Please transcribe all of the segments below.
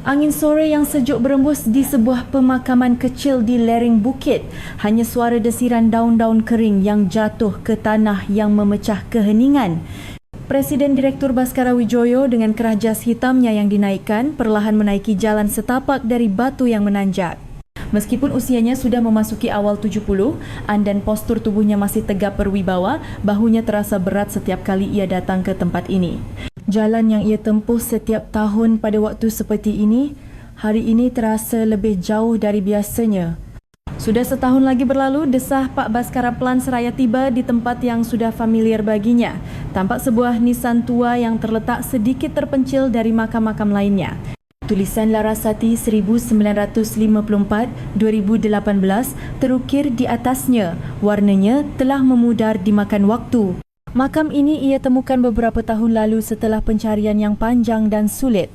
Angin sore yang sejuk berembus di sebuah pemakaman kecil di lereng bukit. Hanya suara desiran daun-daun kering yang jatuh ke tanah yang memecah keheningan. Presiden Direktur Baskara Wijoyo dengan kerah jas hitamnya yang dinaikkan perlahan menaiki jalan setapak dari batu yang menanjak. Meskipun usianya sudah memasuki awal 70-an dan postur tubuhnya masih tegap berwibawa, bahunya terasa berat setiap kali ia datang ke tempat ini. Jalan yang ia tempuh setiap tahun pada waktu seperti ini, hari ini terasa lebih jauh dari biasanya. Sudah setahun lagi berlalu, desah Pak Baskara Plan seraya tiba di tempat yang sudah familiar baginya. Tampak sebuah Nissan tua yang terletak sedikit terpencil dari makam-makam lainnya. Tulisan Larasati 1954-2018 terukir di atasnya. Warnanya telah memudar dimakan waktu. Makam ini ia temukan beberapa tahun lalu setelah pencarian yang panjang dan sulit.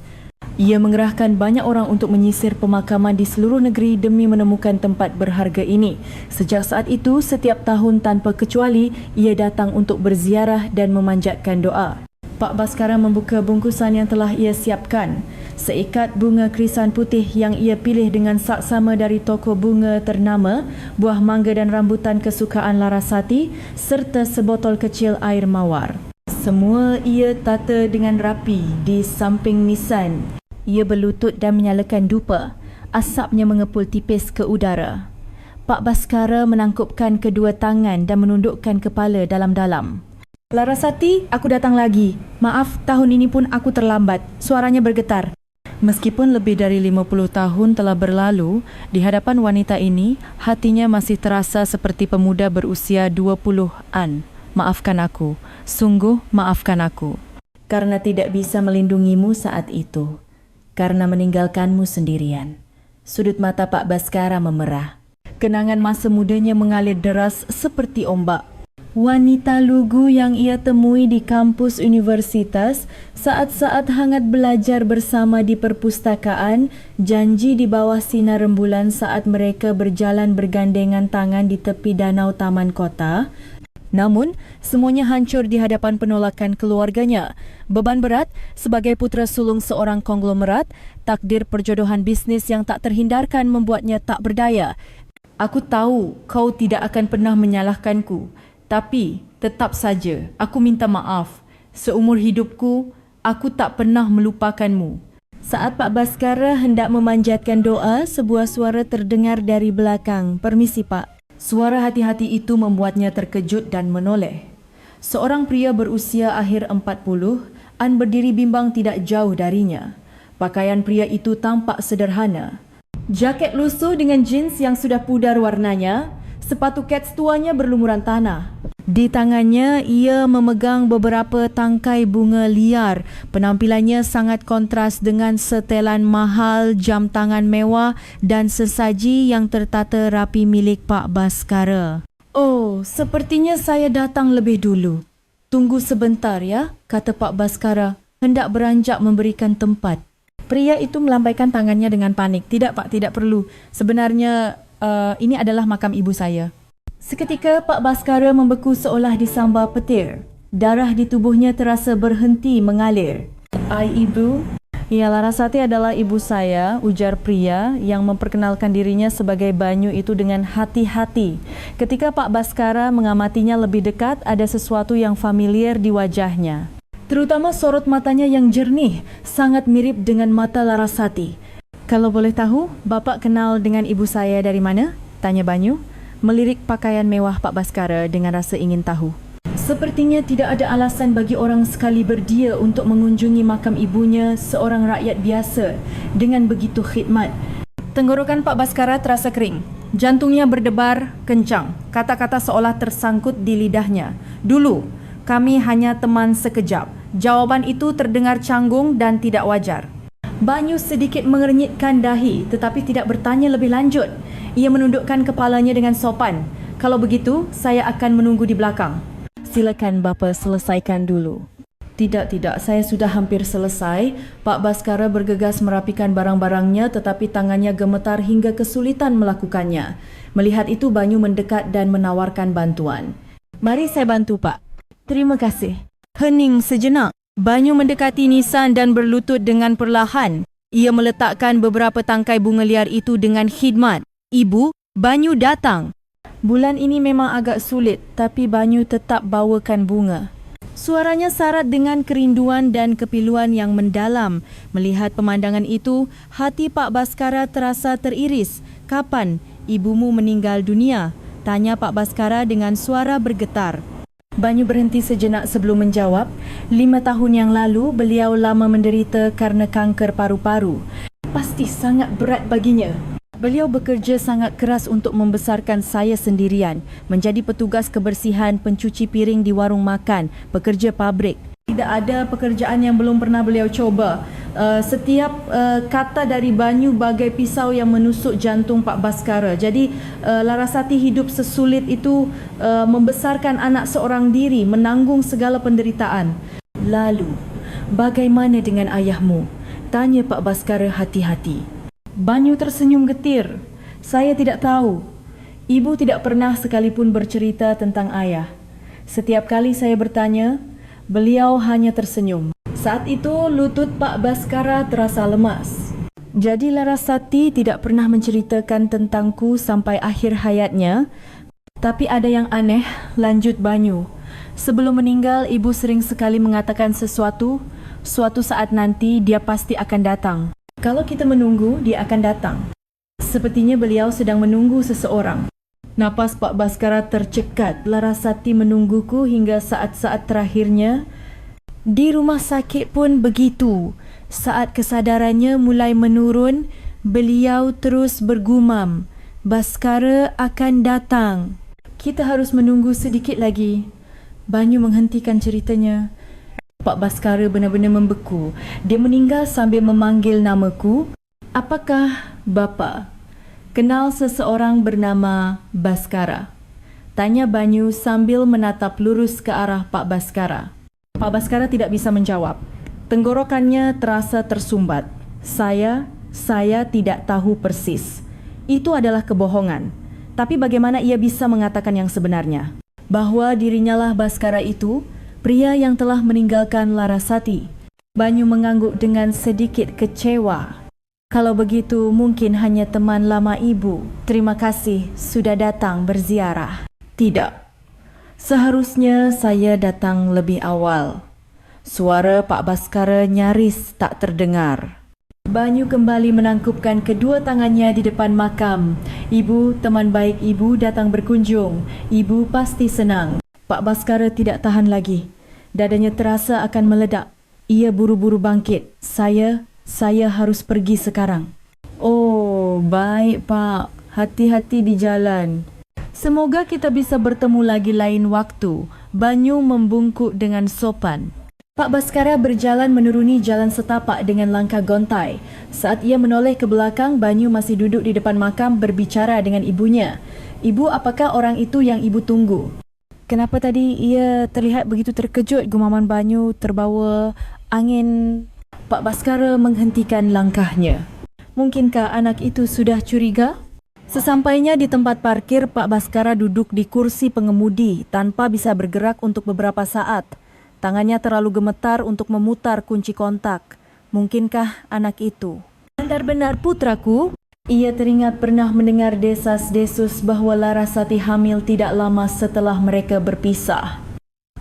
Ia mengerahkan banyak orang untuk menyisir pemakaman di seluruh negeri demi menemukan tempat berharga ini. Sejak saat itu, setiap tahun tanpa kecuali, ia datang untuk berziarah dan memanjatkan doa. Pak Baskara membuka bungkusan yang telah ia siapkan. Seikat bunga krisan putih yang ia pilih dengan saksama dari toko bunga ternama, buah mangga dan rambutan kesukaan Larasati, serta sebotol kecil air mawar. Semua ia tata dengan rapi di samping Nissan. Ia berlutut dan menyalakan dupa. Asapnya mengepul tipis ke udara. Pak Baskara menangkupkan kedua tangan dan menundukkan kepala dalam-dalam. Larasati, aku datang lagi. Maaf, tahun ini pun aku terlambat. Suaranya bergetar. Meskipun lebih dari 50 tahun telah berlalu, di hadapan wanita ini, hatinya masih terasa seperti pemuda berusia 20-an. Maafkan aku, sungguh maafkan aku. Karena tidak bisa melindungimu saat itu. Karena meninggalkanmu sendirian. Sudut mata Pak Baskara memerah. Kenangan masa mudanya mengalir deras seperti ombak. Wanita lugu yang ia temui di kampus universitas, saat-saat hangat belajar bersama di perpustakaan, janji di bawah sinar rembulan saat mereka berjalan bergandengan tangan di tepi danau taman kota. Namun, semuanya hancur di hadapan penolakan keluarganya. Beban berat sebagai putera sulung seorang konglomerat, takdir perjodohan bisnis yang tak terhindarkan membuatnya tak berdaya. Aku tahu kau tidak akan pernah menyalahkanku. Tapi, tetap saja, aku minta maaf. Seumur hidupku, aku tak pernah melupakanmu. Saat Pak Baskara hendak memanjatkan doa, sebuah suara terdengar dari belakang. Permisi, Pak. Suara hati-hati itu membuatnya terkejut dan menoleh. Seorang pria berusia akhir 40-an berdiri bimbang tidak jauh darinya. Pakaian pria itu tampak sederhana. Jaket lusuh dengan jeans yang sudah pudar warnanya, sepatu kets tuanya berlumuran tanah. Di tangannya, ia memegang beberapa tangkai bunga liar. Penampilannya sangat kontras dengan setelan mahal, jam tangan mewah dan sesaji yang tertata rapi milik Pak Baskara. Oh, sepertinya saya datang lebih dulu. Tunggu sebentar ya, kata Pak Baskara, hendak beranjak memberikan tempat. Pria itu melambaikan tangannya dengan panik. Tidak, Pak, tidak perlu. Sebenarnya, ini adalah makam ibu saya. Seketika Pak Baskara membeku seolah disambar petir. Darah di tubuhnya terasa berhenti mengalir. Ai ibu? Ya, Larasati adalah ibu saya, ujar pria yang memperkenalkan dirinya sebagai Banyu itu dengan hati-hati. Ketika Pak Baskara mengamatinya lebih dekat, ada sesuatu yang familiar di wajahnya. Terutama sorot matanya yang jernih, sangat mirip dengan mata Larasati. Kalau boleh tahu, Bapak kenal dengan ibu saya dari mana? Tanya Banyu. Melirik pakaian mewah Pak Baskara dengan rasa ingin tahu. Sepertinya tidak ada alasan bagi orang sekali berdia untuk mengunjungi makam ibunya, seorang rakyat biasa, dengan begitu khidmat. Tenggorokan Pak Baskara terasa kering. Jantungnya berdebar kencang. Kata-kata seolah tersangkut di lidahnya. Dulu, kami hanya teman sekejap. Jawaban itu terdengar canggung dan tidak wajar. Banyu sedikit mengernyitkan dahi tetapi tidak bertanya lebih lanjut. Ia menundukkan kepalanya dengan sopan. Kalau begitu, saya akan menunggu di belakang. Silakan Bapa selesaikan dulu. Tidak, saya sudah hampir selesai. Pak Baskara bergegas merapikan barang-barangnya tetapi tangannya gemetar hingga kesulitan melakukannya. Melihat itu, Banyu mendekat dan menawarkan bantuan. Mari saya bantu, Pak. Terima kasih. Hening sejenak. Banyu mendekati Nissan dan berlutut dengan perlahan. Ia meletakkan beberapa tangkai bunga liar itu dengan khidmat. Ibu, Banyu datang. Bulan ini memang agak sulit, tapi Banyu tetap bawakan bunga. Suaranya syarat dengan kerinduan dan kepiluan yang mendalam. Melihat pemandangan itu, hati Pak Baskara terasa teriris. Kapan ibumu meninggal dunia? Tanya Pak Baskara dengan suara bergetar. Banyu berhenti sejenak sebelum menjawab. 5 tahun yang lalu, beliau lama menderita kerana kanker paru-paru. Pasti sangat berat baginya. Beliau bekerja sangat keras untuk membesarkan saya sendirian, menjadi petugas kebersihan, pencuci piring di warung makan, pekerja pabrik. Tidak ada pekerjaan yang belum pernah beliau coba. Setiap kata dari Banyu bagai pisau yang menusuk jantung Pak Baskara. Jadi Larasati hidup sesulit itu, membesarkan anak seorang diri, menanggung segala penderitaan. Lalu, bagaimana dengan ayahmu? Tanya Pak Baskara hati-hati. Banyu tersenyum getir. Saya tidak tahu. Ibu tidak pernah sekalipun bercerita tentang ayah. Setiap kali saya bertanya, beliau hanya tersenyum. Saat itu lutut Pak Baskara terasa lemas. Jadi Larasati tidak pernah menceritakan tentangku sampai akhir hayatnya. Tapi ada yang aneh, lanjut Banyu. Sebelum meninggal, ibu sering sekali mengatakan sesuatu. Suatu saat nanti dia pasti akan datang. Kalau kita menunggu, dia akan datang. Sepertinya beliau sedang menunggu seseorang. Napas Pak Baskara tercekat. Larasati menungguku hingga saat-saat terakhirnya. Di rumah sakit pun begitu. Saat kesadarannya mulai menurun, beliau terus bergumam, Baskara akan datang. Kita harus menunggu sedikit lagi. Banyu menghentikan ceritanya. Pak Baskara benar-benar membeku. Dia meninggal sambil memanggil namaku. Apakah Bapa kenal seseorang bernama Baskara? Tanya Banyu sambil menatap lurus ke arah Pak Baskara. Pak Baskara tidak bisa menjawab. Tenggorokannya terasa tersumbat. Saya tidak tahu persis. Itu adalah kebohongan. Tapi bagaimana ia bisa mengatakan yang sebenarnya? Bahwa dirinya lah Baskara itu, pria yang telah meninggalkan Larasati. Banyu mengangguk dengan sedikit kecewa. Kalau begitu, mungkin hanya teman lama ibu. Terima kasih sudah datang berziarah. Tidak. Seharusnya saya datang lebih awal. Suara Pak Baskara nyaris tak terdengar. Banyu kembali menangkupkan kedua tangannya di depan makam. Ibu, teman baik ibu datang berkunjung. Ibu pasti senang. Pak Baskara tidak tahan lagi. Dadanya terasa akan meledak. Ia buru-buru bangkit. Saya harus pergi sekarang. Oh, baik Pak. Hati-hati di jalan. Semoga kita bisa bertemu lagi lain waktu. Banyu membungkuk dengan sopan. Pak Baskara berjalan menuruni jalan setapak dengan langkah gontai. Saat ia menoleh ke belakang, Banyu masih duduk di depan makam berbicara dengan ibunya. Ibu, apakah orang itu yang ibu tunggu? Kenapa tadi ia terlihat begitu terkejut? Gumaman Banyu terbawa angin. Pak Baskara menghentikan langkahnya. Mungkinkah anak itu sudah curiga? Sesampainya di tempat parkir, Pak Baskara duduk di kursi pengemudi tanpa bisa bergerak untuk beberapa saat. Tangannya terlalu gemetar untuk memutar kunci kontak. Mungkinkah anak itu benar-benar putraku? Ia teringat pernah mendengar desas-desus bahwa Larasati hamil tidak lama setelah mereka berpisah.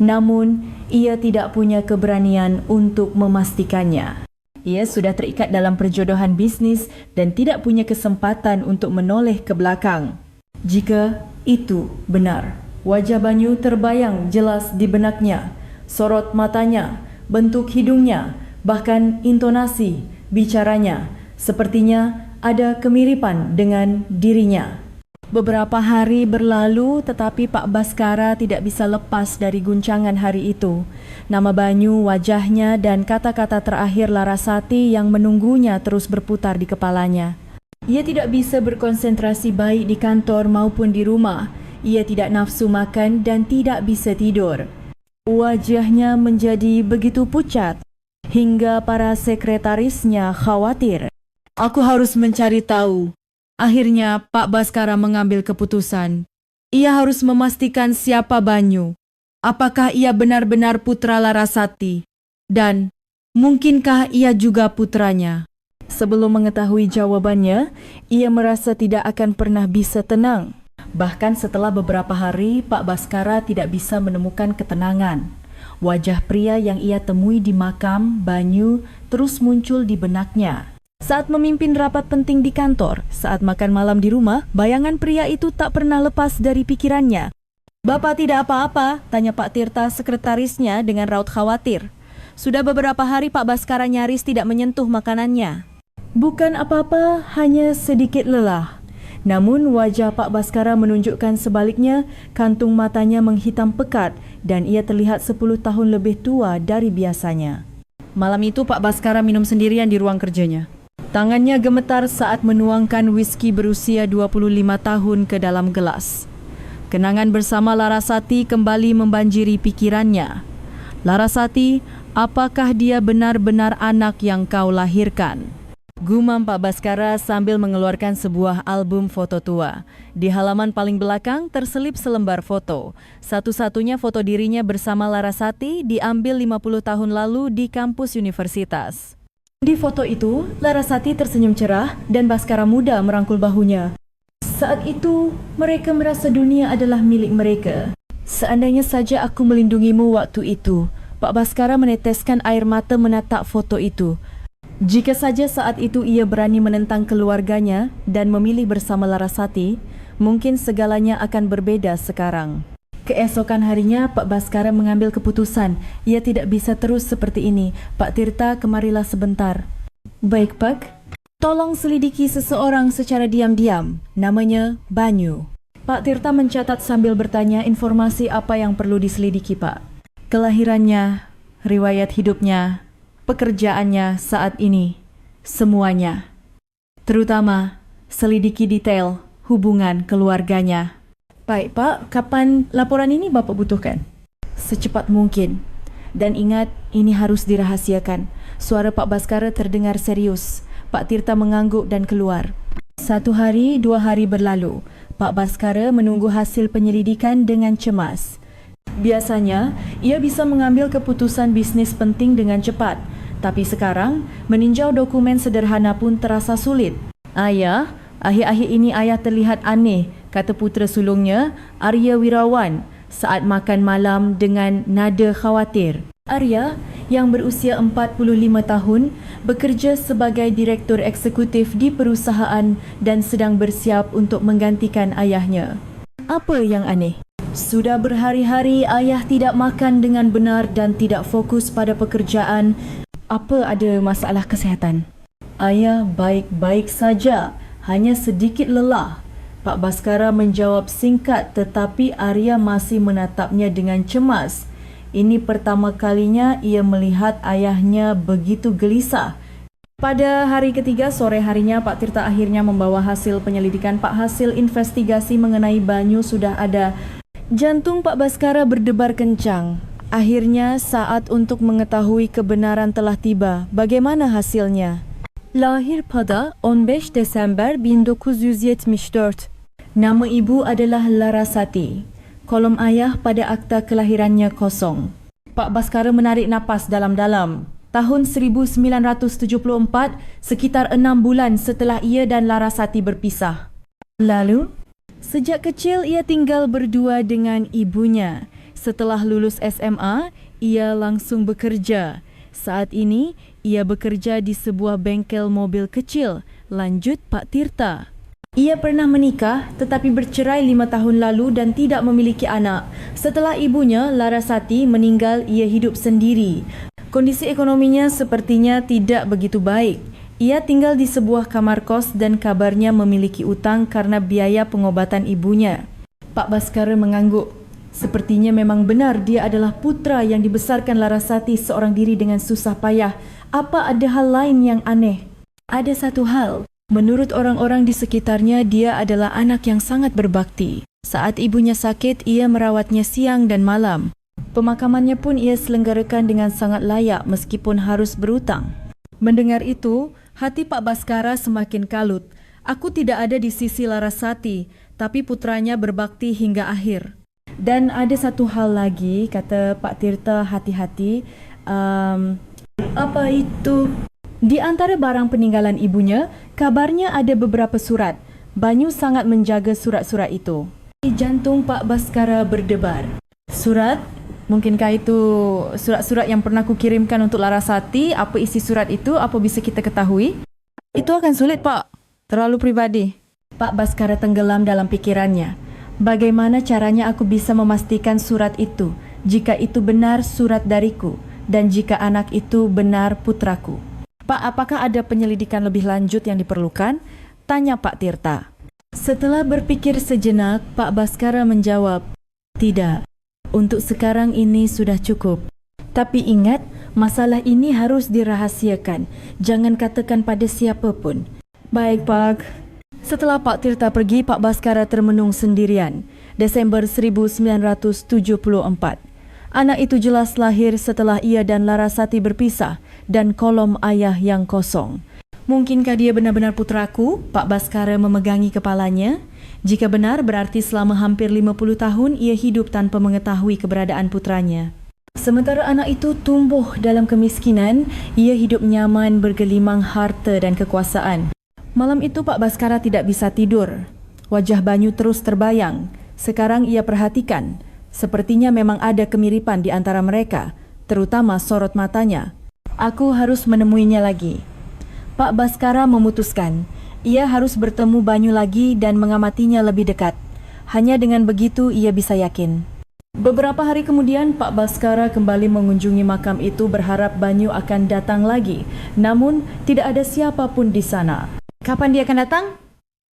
Namun, ia tidak punya keberanian untuk memastikannya. Ia sudah terikat dalam perjodohan bisnis dan tidak punya kesempatan untuk menoleh ke belakang. Jika itu benar, wajah Banyu terbayang jelas di benaknya. Sorot matanya, bentuk hidungnya, bahkan intonasi bicaranya. Sepertinya ada kemiripan dengan dirinya. Beberapa hari berlalu tetapi Pak Baskara tidak bisa lepas dari guncangan hari itu. Nama Banyu, wajahnya dan kata-kata terakhir Larasati yang menunggunya terus berputar di kepalanya. Ia tidak bisa berkonsentrasi baik di kantor maupun di rumah. Ia tidak nafsu makan dan tidak bisa tidur. Wajahnya menjadi begitu pucat hingga para sekretarisnya khawatir. Aku harus mencari tahu. Akhirnya Pak Baskara mengambil keputusan. Ia harus memastikan siapa Banyu. Apakah ia benar-benar putra Larasati? Dan mungkinkah ia juga putranya? Sebelum mengetahui jawabannya, ia merasa tidak akan pernah bisa tenang. Bahkan setelah beberapa hari, Pak Baskara tidak bisa menemukan ketenangan. Wajah pria yang ia temui di makam Banyu terus muncul di benaknya. Saat memimpin rapat penting di kantor, saat makan malam di rumah, bayangan pria itu tak pernah lepas dari pikirannya. "Bapak tidak apa-apa?" tanya Pak Tirta sekretarisnya dengan raut khawatir. "Sudah beberapa hari Pak Baskara nyaris tidak menyentuh makanannya." "Bukan apa-apa, hanya sedikit lelah." Namun wajah Pak Baskara menunjukkan sebaliknya, kantung matanya menghitam pekat dan ia terlihat 10 tahun lebih tua dari biasanya. Malam itu Pak Baskara minum sendirian di ruang kerjanya. Tangannya gemetar saat menuangkan whisky berusia 25 tahun ke dalam gelas. Kenangan bersama Larasati kembali membanjiri pikirannya. "Larasati, apakah dia benar-benar anak yang kau lahirkan?" Gumam Pak Baskara sambil mengeluarkan sebuah album foto tua. Di halaman paling belakang terselip selembar foto. Satu-satunya foto dirinya bersama Larasati diambil 50 tahun lalu di kampus universitas. Di foto itu, Larasati tersenyum cerah dan Baskara muda merangkul bahunya. Saat itu, mereka merasa dunia adalah milik mereka. "Seandainya saja aku melindungimu waktu itu." Pak Baskara meneteskan air mata menatap foto itu. Jika saja saat itu ia berani menentang keluarganya dan memilih bersama Larasati, mungkin segalanya akan berbeda sekarang. Keesokan harinya, Pak Baskara mengambil keputusan. Ia tidak bisa terus seperti ini. "Pak Tirta, kemarilah sebentar." "Baik, Pak." "Tolong selidiki seseorang secara diam-diam. Namanya Banyu." Pak Tirta mencatat sambil bertanya informasi apa yang perlu diselidiki, Pak. "Kelahirannya, riwayat hidupnya, pekerjaannya saat ini, semuanya. Terutama selidiki detail hubungan keluarganya." "Baik, Pak. Kapan laporan ini Bapak butuhkan?" "Secepat mungkin. Dan ingat, ini harus dirahasiakan." Suara Pak Baskara terdengar serius. Pak Tirta mengangguk dan keluar. 1 hari, 2 hari berlalu. Pak Baskara menunggu hasil penyelidikan dengan cemas. Biasanya, ia bisa mengambil keputusan bisnis penting dengan cepat. Tapi sekarang, meninjau dokumen sederhana pun terasa sulit. "Ayah, akhir-akhir ini ayah terlihat aneh," kata putera sulungnya, Arya Wirawan, saat makan malam dengan nada khawatir. Arya, yang berusia 45 tahun, bekerja sebagai direktur eksekutif di perusahaan dan sedang bersiap untuk menggantikan ayahnya. "Apa yang aneh?" "Sudah berhari-hari ayah tidak makan dengan benar dan tidak fokus pada pekerjaan." "Apa, ada masalah kesihatan?" "Ayah baik-baik saja, hanya sedikit lelah." Pak Baskara menjawab singkat, tetapi Arya masih menatapnya dengan cemas. Ini pertama kalinya ia melihat ayahnya begitu gelisah. Pada hari ketiga sore harinya, Pak Tirta akhirnya membawa hasil penyelidikan. "Pak, hasil investigasi mengenai Banyu sudah ada." Jantung Pak Baskara berdebar kencang. Akhirnya saat untuk mengetahui kebenaran telah tiba. Bagaimana hasilnya? "Lahir pada 15 Desember 1974. Nama ibu adalah Larasati. Kolom ayah pada akta kelahirannya kosong." Pak Baskara menarik napas dalam-dalam. Tahun 1974, sekitar 6 bulan setelah ia dan Larasati berpisah. Lalu, sejak kecil ia tinggal berdua dengan ibunya. Setelah lulus SMA, ia langsung bekerja. Saat ini, ia bekerja di sebuah bengkel mobil kecil. Lanjut Pak Tirta. Ia pernah menikah tetapi bercerai 5 tahun lalu dan tidak memiliki anak. Setelah ibunya, Larasati, meninggal, ia hidup sendiri. Kondisi ekonominya sepertinya tidak begitu baik. Ia tinggal di sebuah kamar kos dan kabarnya memiliki utang karena biaya pengobatan ibunya. Pak Baskara mengangguk. Sepertinya memang benar dia adalah putra yang dibesarkan Larasati seorang diri dengan susah payah. Apa ada hal lain yang aneh? Ada satu hal. Menurut orang-orang di sekitarnya, dia adalah anak yang sangat berbakti. Saat ibunya sakit, ia merawatnya siang dan malam. Pemakamannya pun ia selenggarakan dengan sangat layak meskipun harus berutang. Mendengar itu, hati Pak Baskara semakin kalut. "Aku tidak ada di sisi Larasati, tapi putranya berbakti hingga akhir." Dan ada satu hal lagi, kata Pak Tirta hati-hati. Apa itu? Di antara barang peninggalan ibunya, kabarnya ada beberapa surat. Banyu sangat menjaga surat-surat itu. Jantung Pak Baskara berdebar. Surat? Mungkinkah itu surat-surat yang pernah kukirimkan untuk Larasati? Apa isi surat itu? Apa bisa kita ketahui? Itu akan sulit, Pak. Terlalu pribadi. Pak Baskara tenggelam dalam pikirannya. Bagaimana caranya aku bisa memastikan surat itu? Jika itu benar surat dariku dan jika anak itu benar putraku. Pak, apakah ada penyelidikan lebih lanjut yang diperlukan? Tanya Pak Tirta. Setelah berpikir sejenak, Pak Baskara menjawab, tidak, untuk sekarang ini sudah cukup. Tapi ingat, masalah ini harus dirahasiakan. Jangan katakan pada siapa pun. Baik, Pak. Setelah Pak Tirta pergi, Pak Baskara termenung sendirian. Desember 1974. Anak itu jelas lahir setelah ia dan Larasati berpisah dan kolom ayah yang kosong. Mungkinkah dia benar-benar putraku? Pak Baskara memegangi kepalanya. Jika benar, berarti selama hampir 50 tahun ia hidup tanpa mengetahui keberadaan putranya. Sementara anak itu tumbuh dalam kemiskinan, ia hidup nyaman bergelimang harta dan kekuasaan. Malam itu Pak Baskara tidak bisa tidur. Wajah Banyu terus terbayang. Sekarang ia perhatikan. Sepertinya memang ada kemiripan di antara mereka, terutama sorot matanya. Aku harus menemuinya lagi. Pak Baskara memutuskan, ia harus bertemu Banyu lagi dan mengamatinya lebih dekat. Hanya dengan begitu ia bisa yakin. Beberapa hari kemudian, Pak Baskara kembali mengunjungi makam itu berharap Banyu akan datang lagi. Namun, tidak ada siapapun di sana. Kapan dia akan datang?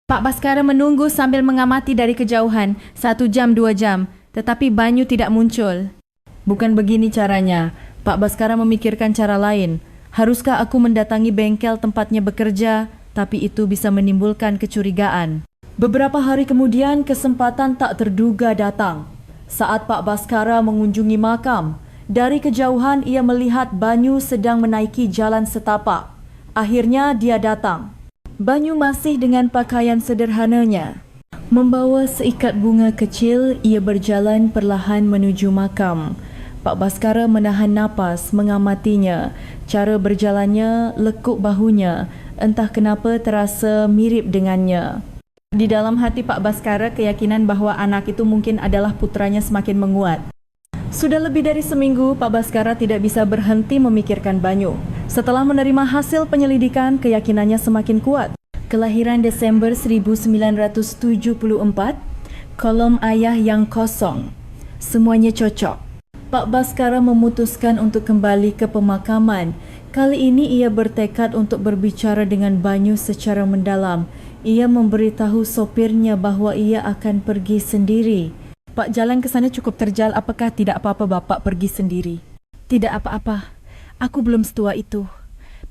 Pak Baskara menunggu sambil mengamati dari kejauhan, 1 jam, 2 jam. Tetapi Banyu tidak muncul. Bukan begini caranya. Pak Baskara memikirkan cara lain. Haruskah aku mendatangi bengkel tempatnya bekerja, tapi itu bisa menimbulkan kecurigaan. Beberapa hari kemudian, kesempatan tak terduga datang. Saat Pak Baskara mengunjungi makam, dari kejauhan ia melihat Banyu sedang menaiki jalan setapak. Akhirnya dia datang. Banyu masih dengan pakaian sederhananya. Membawa seikat bunga kecil, ia berjalan perlahan menuju makam. Pak Baskara menahan napas mengamatinya. Cara berjalannya, lekuk bahunya. Entah kenapa terasa mirip dengannya. Di dalam hati Pak Baskara, keyakinan bahawa anak itu mungkin adalah putranya semakin menguat. Sudah lebih dari seminggu, Pak Baskara tidak bisa berhenti memikirkan Banyu. Setelah menerima hasil penyelidikan, keyakinannya semakin kuat. Kelahiran Desember 1974, kolom ayah yang kosong. Semuanya cocok. Pak Baskara memutuskan untuk kembali ke pemakaman. Kali ini ia bertekad untuk berbicara dengan Banyu secara mendalam. Ia memberitahu sopirnya bahawa ia akan pergi sendiri. Pak, jalan ke sana cukup terjal. Apakah tidak apa-apa Bapak pergi sendiri? Tidak apa-apa. Aku belum setua itu.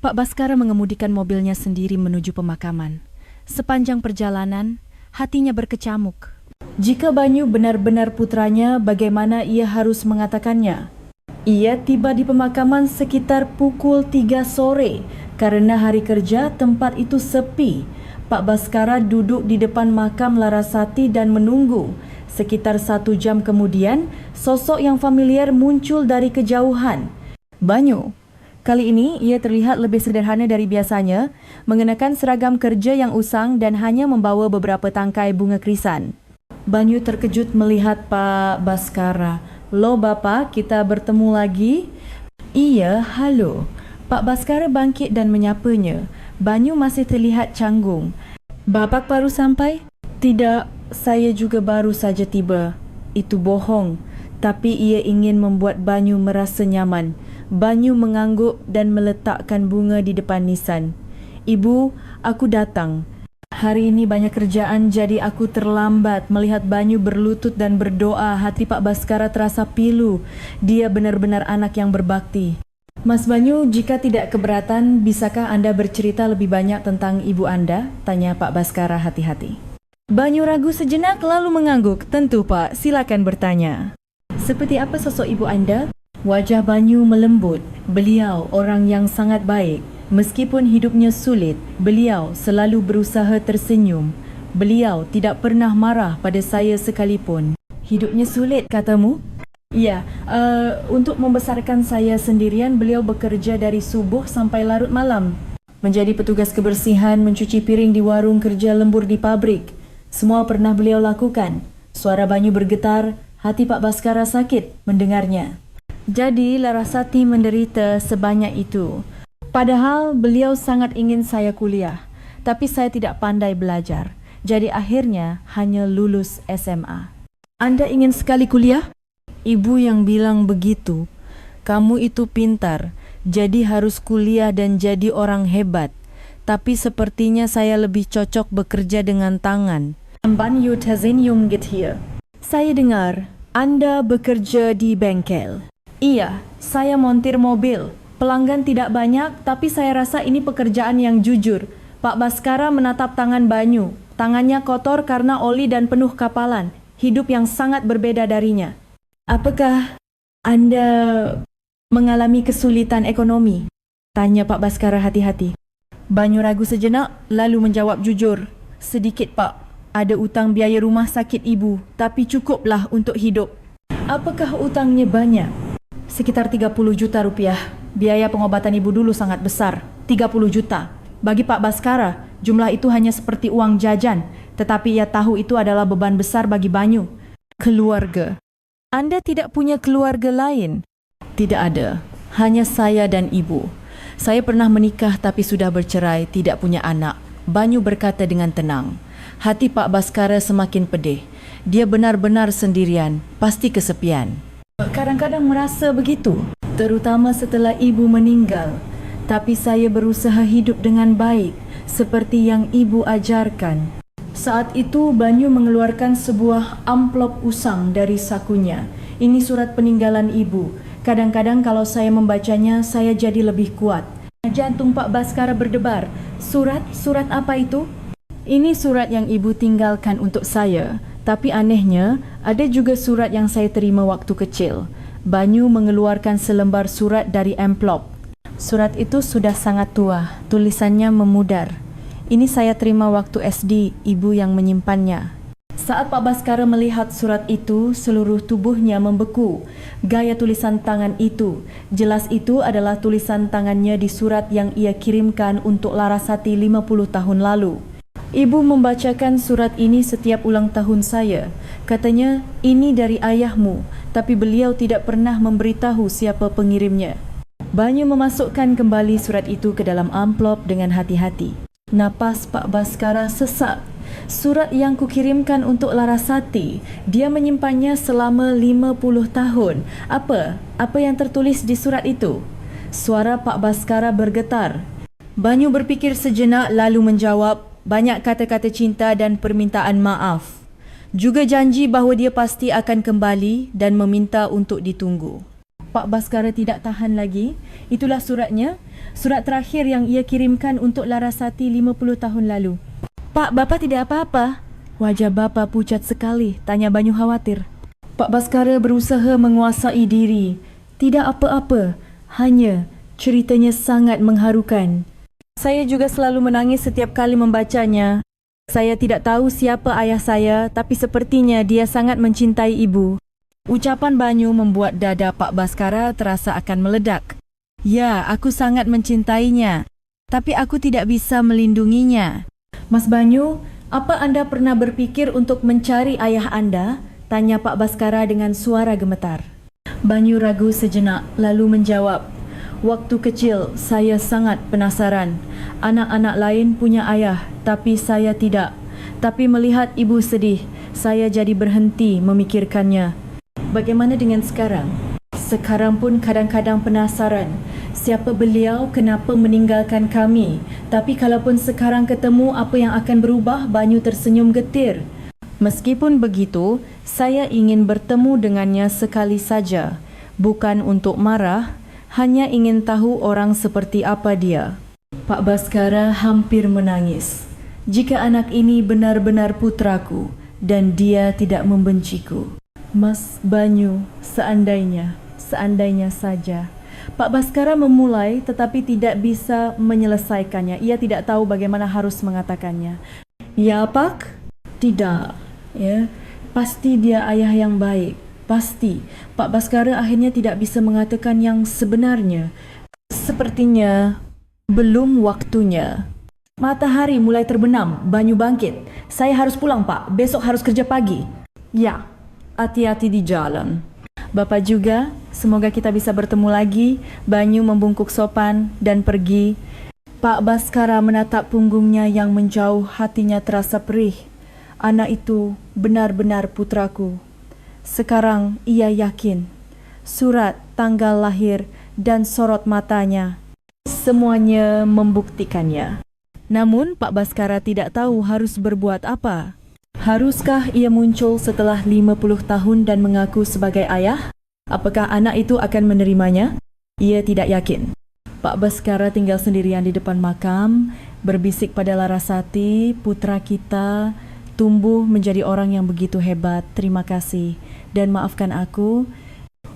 Pak Baskara mengemudikan mobilnya sendiri menuju pemakaman. Sepanjang perjalanan, hatinya berkecamuk. Jika Banyu benar-benar putranya, bagaimana ia harus mengatakannya? Ia tiba di pemakaman sekitar pukul 3 sore. Karena hari kerja, tempat itu sepi. Pak Baskara duduk di depan makam Larasati dan menunggu. Sekitar 1 jam kemudian, sosok yang familiar muncul dari kejauhan. Banyu. Kali ini, ia terlihat lebih sederhana dari biasanya, mengenakan seragam kerja yang usang dan hanya membawa beberapa tangkai bunga krisan. Banyu terkejut melihat Pak Baskara. Loh Bapa, kita bertemu lagi? Iya, halo. Pak Baskara bangkit dan menyapanya. Banyu masih terlihat canggung. Bapak baru sampai? Tidak, saya juga baru saja tiba. Itu bohong. Tapi ia ingin membuat Banyu merasa nyaman. Banyu mengangguk dan meletakkan bunga di depan nisan. Ibu, aku datang. Hari ini banyak kerjaan jadi aku terlambat. Melihat Banyu berlutut dan berdoa, hati Pak Baskara terasa pilu. Dia benar-benar anak yang berbakti. Mas Banyu, jika tidak keberatan, bisakah Anda bercerita lebih banyak tentang ibu Anda? Tanya Pak Baskara hati-hati. Banyu ragu sejenak lalu mengangguk. Tentu Pak, silakan bertanya. Seperti apa sosok ibu Anda? Wajah Banyu melembut. Beliau orang yang sangat baik. Meskipun hidupnya sulit, beliau selalu berusaha tersenyum. Beliau tidak pernah marah pada saya sekalipun. Hidupnya sulit, katamu? Ya, untuk membesarkan saya sendirian, beliau bekerja dari subuh sampai larut malam. menjadi petugas kebersihan, mencuci piring di warung, kerja lembur di pabrik. Semua pernah beliau lakukan. Suara Banyu bergetar, hati Pak Baskara sakit mendengarnya. Jadi Larasati menderita sebanyak itu. Padahal beliau sangat ingin saya kuliah, tapi saya tidak pandai belajar. Jadi akhirnya hanya lulus SMA. Anda ingin sekali kuliah? Ibu yang bilang begitu. Kamu itu pintar, jadi harus kuliah dan jadi orang hebat. Tapi sepertinya saya lebih cocok bekerja dengan tangan. Banyu Tazenyum get here. Saya dengar Anda bekerja di bengkel. Iya, saya montir mobil. Pelanggan tidak banyak, tapi saya rasa ini pekerjaan yang jujur. Pak Baskara menatap tangan Banyu. Tangannya kotor karena oli dan penuh kapalan. Hidup yang sangat berbeda darinya. Apakah Anda mengalami kesulitan ekonomi? Tanya Pak Baskara hati-hati. Banyu ragu sejenak, lalu menjawab jujur. Sedikit, Pak. Ada utang biaya rumah sakit ibu, tapi cukuplah untuk hidup. Apakah utangnya banyak? Sekitar 30 juta rupiah. Biaya pengobatan ibu dulu sangat besar, 30 juta. Bagi Pak Baskara, jumlah itu hanya seperti uang jajan, tetapi ia tahu itu adalah beban besar bagi Banyu. Keluarga. Anda tidak punya keluarga lain? Tidak ada, hanya saya dan ibu. Saya pernah menikah tapi sudah bercerai, tidak punya anak. Banyu berkata dengan tenang. Hati Pak Baskara semakin pedih. Dia benar-benar sendirian, pasti kesepian. Kadang-kadang merasa begitu, terutama setelah ibu meninggal. Tapi saya berusaha hidup dengan baik, seperti yang ibu ajarkan. Saat itu Banyu mengeluarkan sebuah amplop usang dari sakunya. Ini surat peninggalan ibu. Kadang-kadang kalau saya membacanya, saya jadi lebih kuat. Jantung Pak Baskara berdebar. Surat apa itu? Ini surat yang ibu tinggalkan untuk saya. Tapi anehnya, ada juga surat yang saya terima waktu kecil. Banyu mengeluarkan selembar surat dari amplop. Surat itu sudah sangat tua, tulisannya memudar. Ini saya terima waktu SD, ibu yang menyimpannya. Saat Pak Baskara melihat surat itu, seluruh tubuhnya membeku. Gaya tulisan tangan itu, jelas itu adalah tulisan tangannya di surat yang ia kirimkan untuk Larasati 50 tahun lalu. Ibu membacakan surat ini setiap ulang tahun saya. Katanya, ini dari ayahmu, tapi beliau tidak pernah memberitahu siapa pengirimnya. Banyu memasukkan kembali surat itu ke dalam amplop dengan hati-hati. Napas Pak Baskara sesak. Surat yang kukirimkan untuk Larasati, dia menyimpannya selama 50 tahun. Apa yang tertulis di surat itu? Suara Pak Baskara bergetar. Banyu berfikir sejenak lalu menjawab, banyak kata-kata cinta dan permintaan maaf. Juga janji bahawa dia pasti akan kembali dan meminta untuk ditunggu. Pak Baskara tidak tahan lagi. Itulah suratnya. Surat terakhir yang ia kirimkan untuk Larasati 50 tahun lalu. Pak, bapa tidak apa-apa? Wajah bapa pucat sekali, tanya Banyu khawatir. Pak Baskara berusaha menguasai diri. Tidak apa-apa, hanya ceritanya sangat mengharukan. Saya juga selalu menangis setiap kali membacanya. Saya tidak tahu siapa ayah saya, tapi sepertinya dia sangat mencintai ibu. Ucapan Banyu membuat dada Pak Baskara terasa akan meledak. Ya, aku sangat mencintainya, tapi aku tidak bisa melindunginya. Mas Banyu, apa Anda pernah berpikir untuk mencari ayah Anda? Tanya Pak Baskara dengan suara gemetar. Banyu ragu sejenak, lalu menjawab, waktu kecil saya sangat penasaran. Anak-anak lain punya ayah, tapi saya tidak. Tapi melihat ibu sedih, saya jadi berhenti memikirkannya. Bagaimana dengan sekarang? Sekarang pun kadang-kadang penasaran. Siapa beliau, kenapa meninggalkan kami? Tapi kalaupun sekarang ketemu, apa yang akan berubah? Banyu tersenyum getir. Meskipun begitu, saya ingin bertemu dengannya sekali saja. Bukan untuk marah, hanya ingin tahu orang seperti apa dia. Pak Baskara hampir menangis. Jika anak ini benar-benar putraku dan dia tidak membenciku. Mas Banyu, seandainya saja. Pak Baskara memulai tetapi tidak bisa menyelesaikannya. Ia tidak tahu bagaimana harus mengatakannya. Ya, Pak? Tidak. Ya, pasti dia ayah yang baik. Pasti. Pak Baskara akhirnya tidak bisa mengatakan yang sebenarnya. Sepertinya Belum waktunya. Matahari mulai terbenam, banyu bangkit. Saya harus pulang, Pak. Besok harus kerja pagi. Ya, hati-hati di jalan. Bapak juga, semoga kita bisa bertemu lagi. Banyu membungkuk sopan dan pergi. Pak Baskara menatap punggungnya yang menjauh, hatinya terasa perih. Anak itu benar-benar putraku. Sekarang ia yakin. Surat, tanggal lahir dan sorot matanya, semuanya membuktikannya. Namun Pak Baskara tidak tahu harus berbuat apa. Haruskah ia muncul setelah 50 tahun dan mengaku sebagai ayah? Apakah anak itu akan menerimanya? Ia tidak yakin. Pak Baskara tinggal sendirian di depan makam, berbisik pada Larasati, putra kita, tumbuh menjadi orang yang begitu hebat. Terima kasih dan maafkan aku.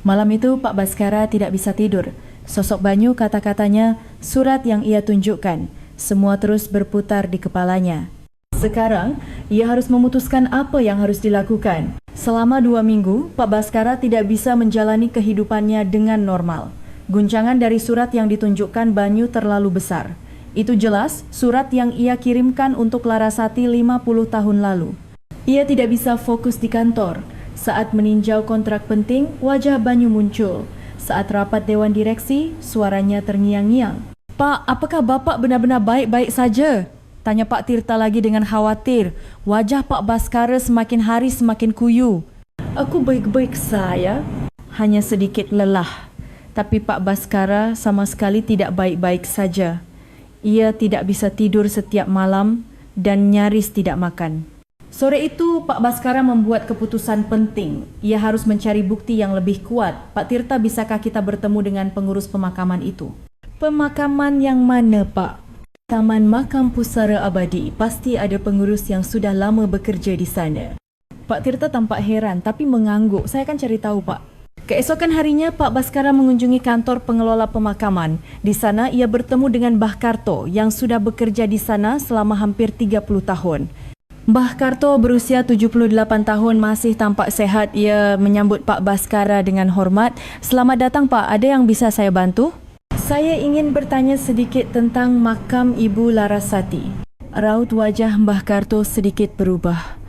Malam itu Pak Baskara tidak bisa tidur. Sosok Banyu, kata-katanya, surat yang ia tunjukkan, semua terus berputar di kepalanya. Sekarang, ia harus memutuskan apa yang harus dilakukan. Selama 2 minggu, Pak Baskara tidak bisa menjalani kehidupannya dengan normal. Guncangan dari surat yang ditunjukkan Banyu terlalu besar. Itu jelas surat yang ia kirimkan untuk Larasati 50 tahun lalu. Ia tidak bisa fokus di kantor. Saat meninjau kontrak penting, wajah Banyu muncul. Saat rapat Dewan Direksi, suaranya terngiang-ngiang. Pak, apakah Bapak benar-benar baik-baik saja? Tanya Pak Tirta lagi dengan khawatir. Wajah Pak Baskara semakin hari semakin kuyu. Aku baik-baik saya. Hanya sedikit lelah. Tapi Pak Baskara sama sekali tidak baik-baik saja. Ia tidak bisa tidur setiap malam dan nyaris tidak makan. Sore itu Pak Baskara membuat keputusan penting. Ia harus mencari bukti yang lebih kuat. Pak Tirta, bisakah kita bertemu dengan pengurus pemakaman itu? Pemakaman yang mana, Pak? Taman Makam Pusara Abadi. Pasti ada pengurus yang sudah lama bekerja di sana. Pak Tirta tampak heran tapi mengangguk. Saya akan cari tahu, Pak. Keesokan harinya Pak Baskara mengunjungi kantor pengelola pemakaman. Di sana ia bertemu dengan Mbah Karto yang sudah bekerja di sana selama hampir 30 tahun. Mbah Karto berusia 78 tahun, masih tampak sehat. Ia menyambut Pak Baskara dengan hormat. Selamat datang, Pak. Ada yang bisa saya bantu? Saya ingin bertanya sedikit tentang makam Ibu Larasati. Raut wajah Mbah Karto sedikit berubah.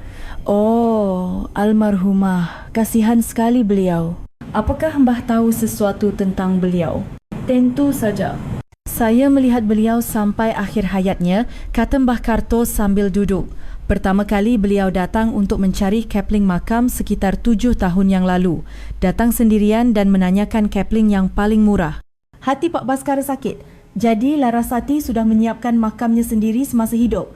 Oh, almarhumah. Kasihan sekali beliau. Apakah Mbah tahu sesuatu tentang beliau? Tentu saja. Saya melihat beliau sampai akhir hayatnya, kata Mbah Karto sambil duduk. Pertama kali beliau datang untuk mencari Kepling makam sekitar 7 tahun yang lalu. Datang sendirian dan menanyakan Kepling yang paling murah. Hati Pak Baskara sakit. Jadi Larasati sudah menyiapkan makamnya sendiri semasa hidup.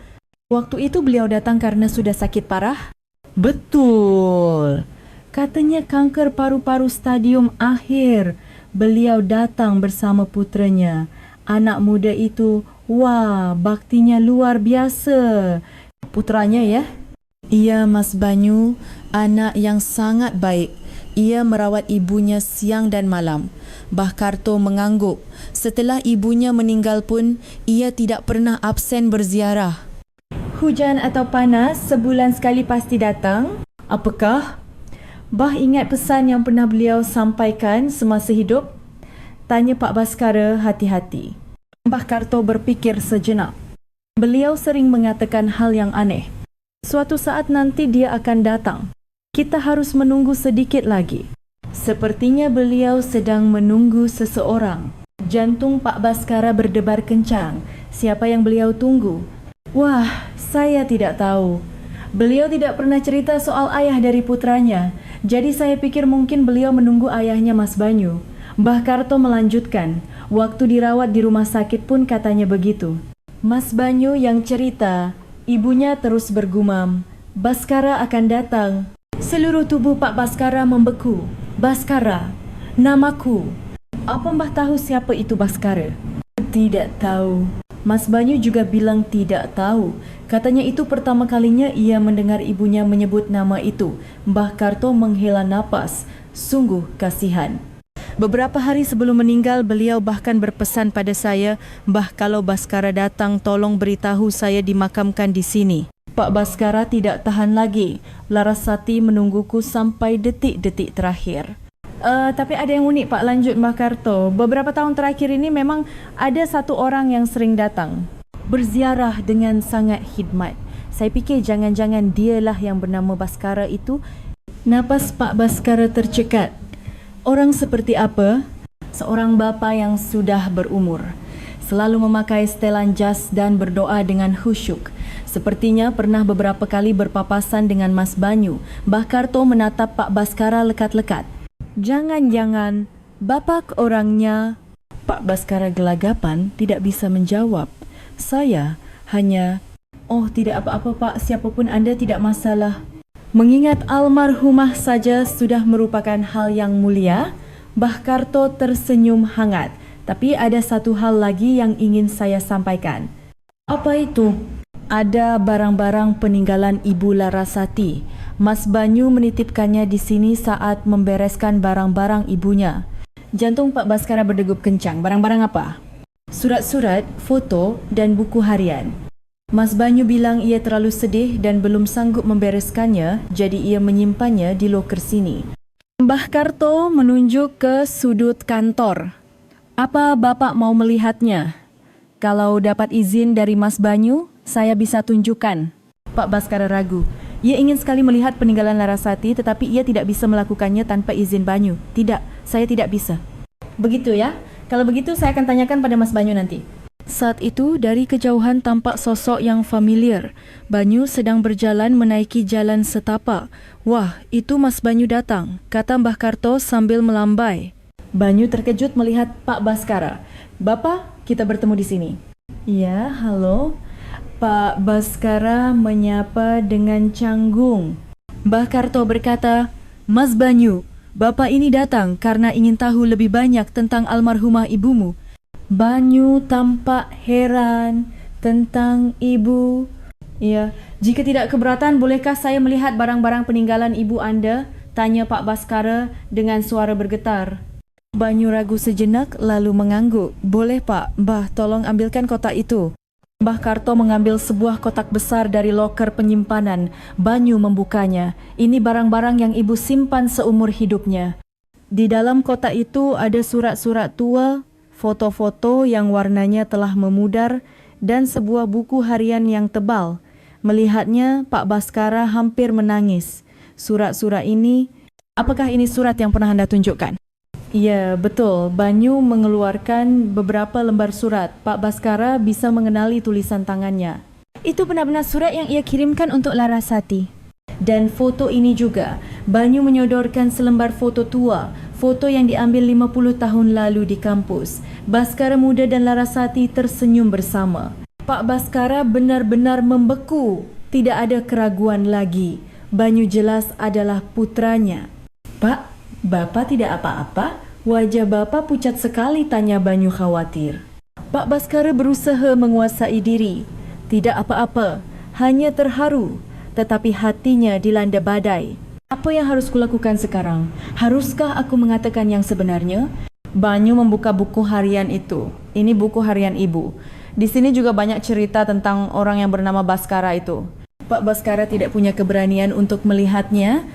Waktu itu beliau datang karena sudah sakit parah? Betul. Katanya kanker paru-paru stadium akhir. Beliau datang bersama putranya. Anak muda itu, wah, baktinya luar biasa. Putranya ya? Iya, Mas Banyu, anak yang sangat baik. Ia merawat ibunya siang dan malam. Mbah Karto mengangguk. Setelah ibunya meninggal pun, ia tidak pernah absen berziarah. Hujan atau panas, sebulan sekali pasti datang. Apakah? Mbah ingat pesan yang pernah beliau sampaikan semasa hidup? Tanya Pak Baskara hati-hati. Mbah Karto berfikir sejenak. Beliau sering mengatakan hal yang aneh. Suatu saat nanti dia akan datang. Kita harus menunggu sedikit lagi. Sepertinya beliau sedang menunggu seseorang. Jantung Pak Baskara berdebar kencang. Siapa yang beliau tunggu? Wah, saya tidak tahu. Beliau tidak pernah cerita soal ayah dari putranya. Jadi saya pikir mungkin beliau menunggu ayahnya Mas Banyu. Mbah Karto melanjutkan. Waktu dirawat di rumah sakit pun katanya begitu. Mas Banyu yang cerita. Ibunya terus bergumam. Baskara akan datang. Seluruh tubuh Pak Baskara membeku. Baskara, namaku. Apa Mbah tahu siapa itu Baskara? Tidak tahu. Mas Banyu juga bilang tidak tahu. Katanya itu pertama kalinya ia mendengar ibunya menyebut nama itu. Mbah Karto menghela napas. Sungguh kasihan. Beberapa hari sebelum meninggal, beliau bahkan berpesan pada saya, Mbah, kalau Baskara datang, tolong beritahu saya dimakamkan di sini. Pak Baskara tidak tahan lagi. Larasati menungguku sampai detik-detik terakhir. Tapi ada yang unik Pak, lanjut Mbah Karto. Beberapa tahun terakhir ini memang ada satu orang yang sering datang berziarah dengan sangat khidmat. Saya fikir jangan-jangan dialah yang bernama Baskara itu. Napas Pak Baskara tercekat. Orang seperti apa? Seorang bapa yang sudah berumur. Selalu memakai setelan jas dan berdoa dengan khusyuk. Sepertinya pernah beberapa kali berpapasan dengan Mas Banyu. Mbah Karto menatap Pak Baskara lekat-lekat. Jangan-jangan bapak orangnya. Pak Baskara gelagapan tidak bisa menjawab. Saya hanya, oh tidak apa-apa Pak, siapapun anda tidak masalah. Mengingat almarhumah saja sudah merupakan hal yang mulia, Mbah Karto tersenyum hangat. Tapi ada satu hal lagi yang ingin saya sampaikan. Apa itu? Ada barang-barang peninggalan Ibu Larasati. Mas Banyu menitipkannya di sini saat membereskan barang-barang ibunya. Jantung Pak Baskara berdegup kencang. Barang-barang apa? Surat-surat, foto dan buku harian. Mas Banyu bilang ia terlalu sedih dan belum sanggup membereskannya, jadi ia menyimpannya di loker sini. Mbah Karto menunjuk ke sudut kantor. Apa Bapak mau melihatnya? Kalau dapat izin dari Mas Banyu, saya bisa tunjukkan. Pak Baskara ragu. Ia ingin sekali melihat peninggalan Larasati, tetapi ia tidak bisa melakukannya tanpa izin Banyu. Tidak, saya tidak bisa. Begitu ya? Kalau begitu saya akan tanyakan pada Mas Banyu nanti. Saat itu, dari kejauhan tampak sosok yang familiar. Banyu sedang berjalan menaiki jalan setapak. Wah, itu Mas Banyu datang, kata Mbah Karto sambil melambai. Banyu terkejut melihat Pak Baskara. Bapak, kita bertemu di sini. Ya, halo. Pak Baskara menyapa dengan canggung. Mbah Karto berkata, Mas Banyu, Bapak ini datang karena ingin tahu lebih banyak tentang almarhumah ibumu. Banyu tampak heran tentang ibu. Ya, jika tidak keberatan, bolehkah saya melihat barang-barang peninggalan ibu anda? Tanya Pak Baskara dengan suara bergetar. Banyu ragu sejenak lalu mengangguk. Boleh Pak, Mbah tolong ambilkan kotak itu. Mbah Karto mengambil sebuah kotak besar dari loker penyimpanan. Banyu membukanya. Ini barang-barang yang ibu simpan seumur hidupnya. Di dalam kotak itu ada surat-surat tua, foto-foto yang warnanya telah memudar, dan sebuah buku harian yang tebal. Melihatnya, Pak Baskara hampir menangis. Surat-surat ini, apakah ini surat yang pernah anda tunjukkan? Ya, betul. Banyu mengeluarkan beberapa lembar surat. Pak Baskara bisa mengenali tulisan tangannya. Itu benar-benar surat yang ia kirimkan untuk Larasati. Dan foto ini juga. Banyu menyodorkan selembar foto tua. Foto yang diambil 50 tahun lalu di kampus. Baskara muda dan Larasati tersenyum bersama. Pak Baskara benar-benar membeku. Tidak ada keraguan lagi. Banyu jelas adalah putranya. Pak, Bapak tidak apa-apa? Wajah Bapak pucat sekali, tanya Banyu khawatir. Pak Baskara berusaha menguasai diri. Tidak apa-apa, hanya terharu. Tetapi hatinya dilanda badai. Apa yang harus kulakukan sekarang? Haruskah aku mengatakan yang sebenarnya? Banyu membuka buku harian itu. Ini buku harian ibu. Di sini juga banyak cerita tentang orang yang bernama Baskara itu. Pak Baskara tidak punya keberanian untuk melihatnya.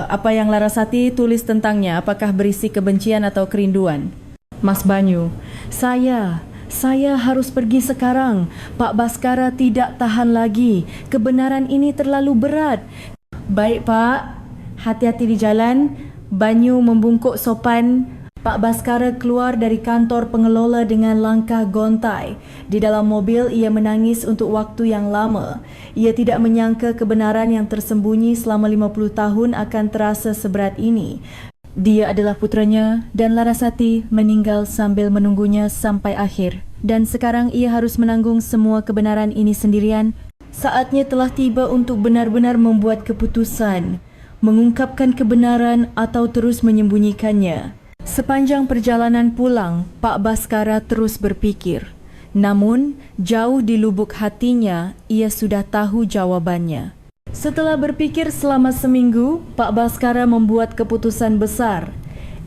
Apa yang Larasati tulis tentangnya, apakah berisi kebencian atau kerinduan? Mas Banyu, saya harus pergi sekarang. Pak Baskara tidak tahan lagi. Kebenaran ini terlalu berat. Baik Pak, hati-hati di jalan. Banyu membungkuk sopan. Pak Baskara keluar dari kantor pengelola dengan langkah gontai. Di dalam mobil ia menangis untuk waktu yang lama. Ia tidak menyangka kebenaran yang tersembunyi selama 50 tahun akan terasa seberat ini. Dia adalah putranya dan Larasati meninggal sambil menunggunya sampai akhir. Dan sekarang ia harus menanggung semua kebenaran ini sendirian. Saatnya telah tiba untuk benar-benar membuat keputusan. Mengungkapkan kebenaran atau terus menyembunyikannya. Sepanjang perjalanan pulang, Pak Baskara terus berpikir. Namun, jauh di lubuk hatinya, ia sudah tahu jawabannya. Setelah berpikir selama seminggu, Pak Baskara membuat keputusan besar.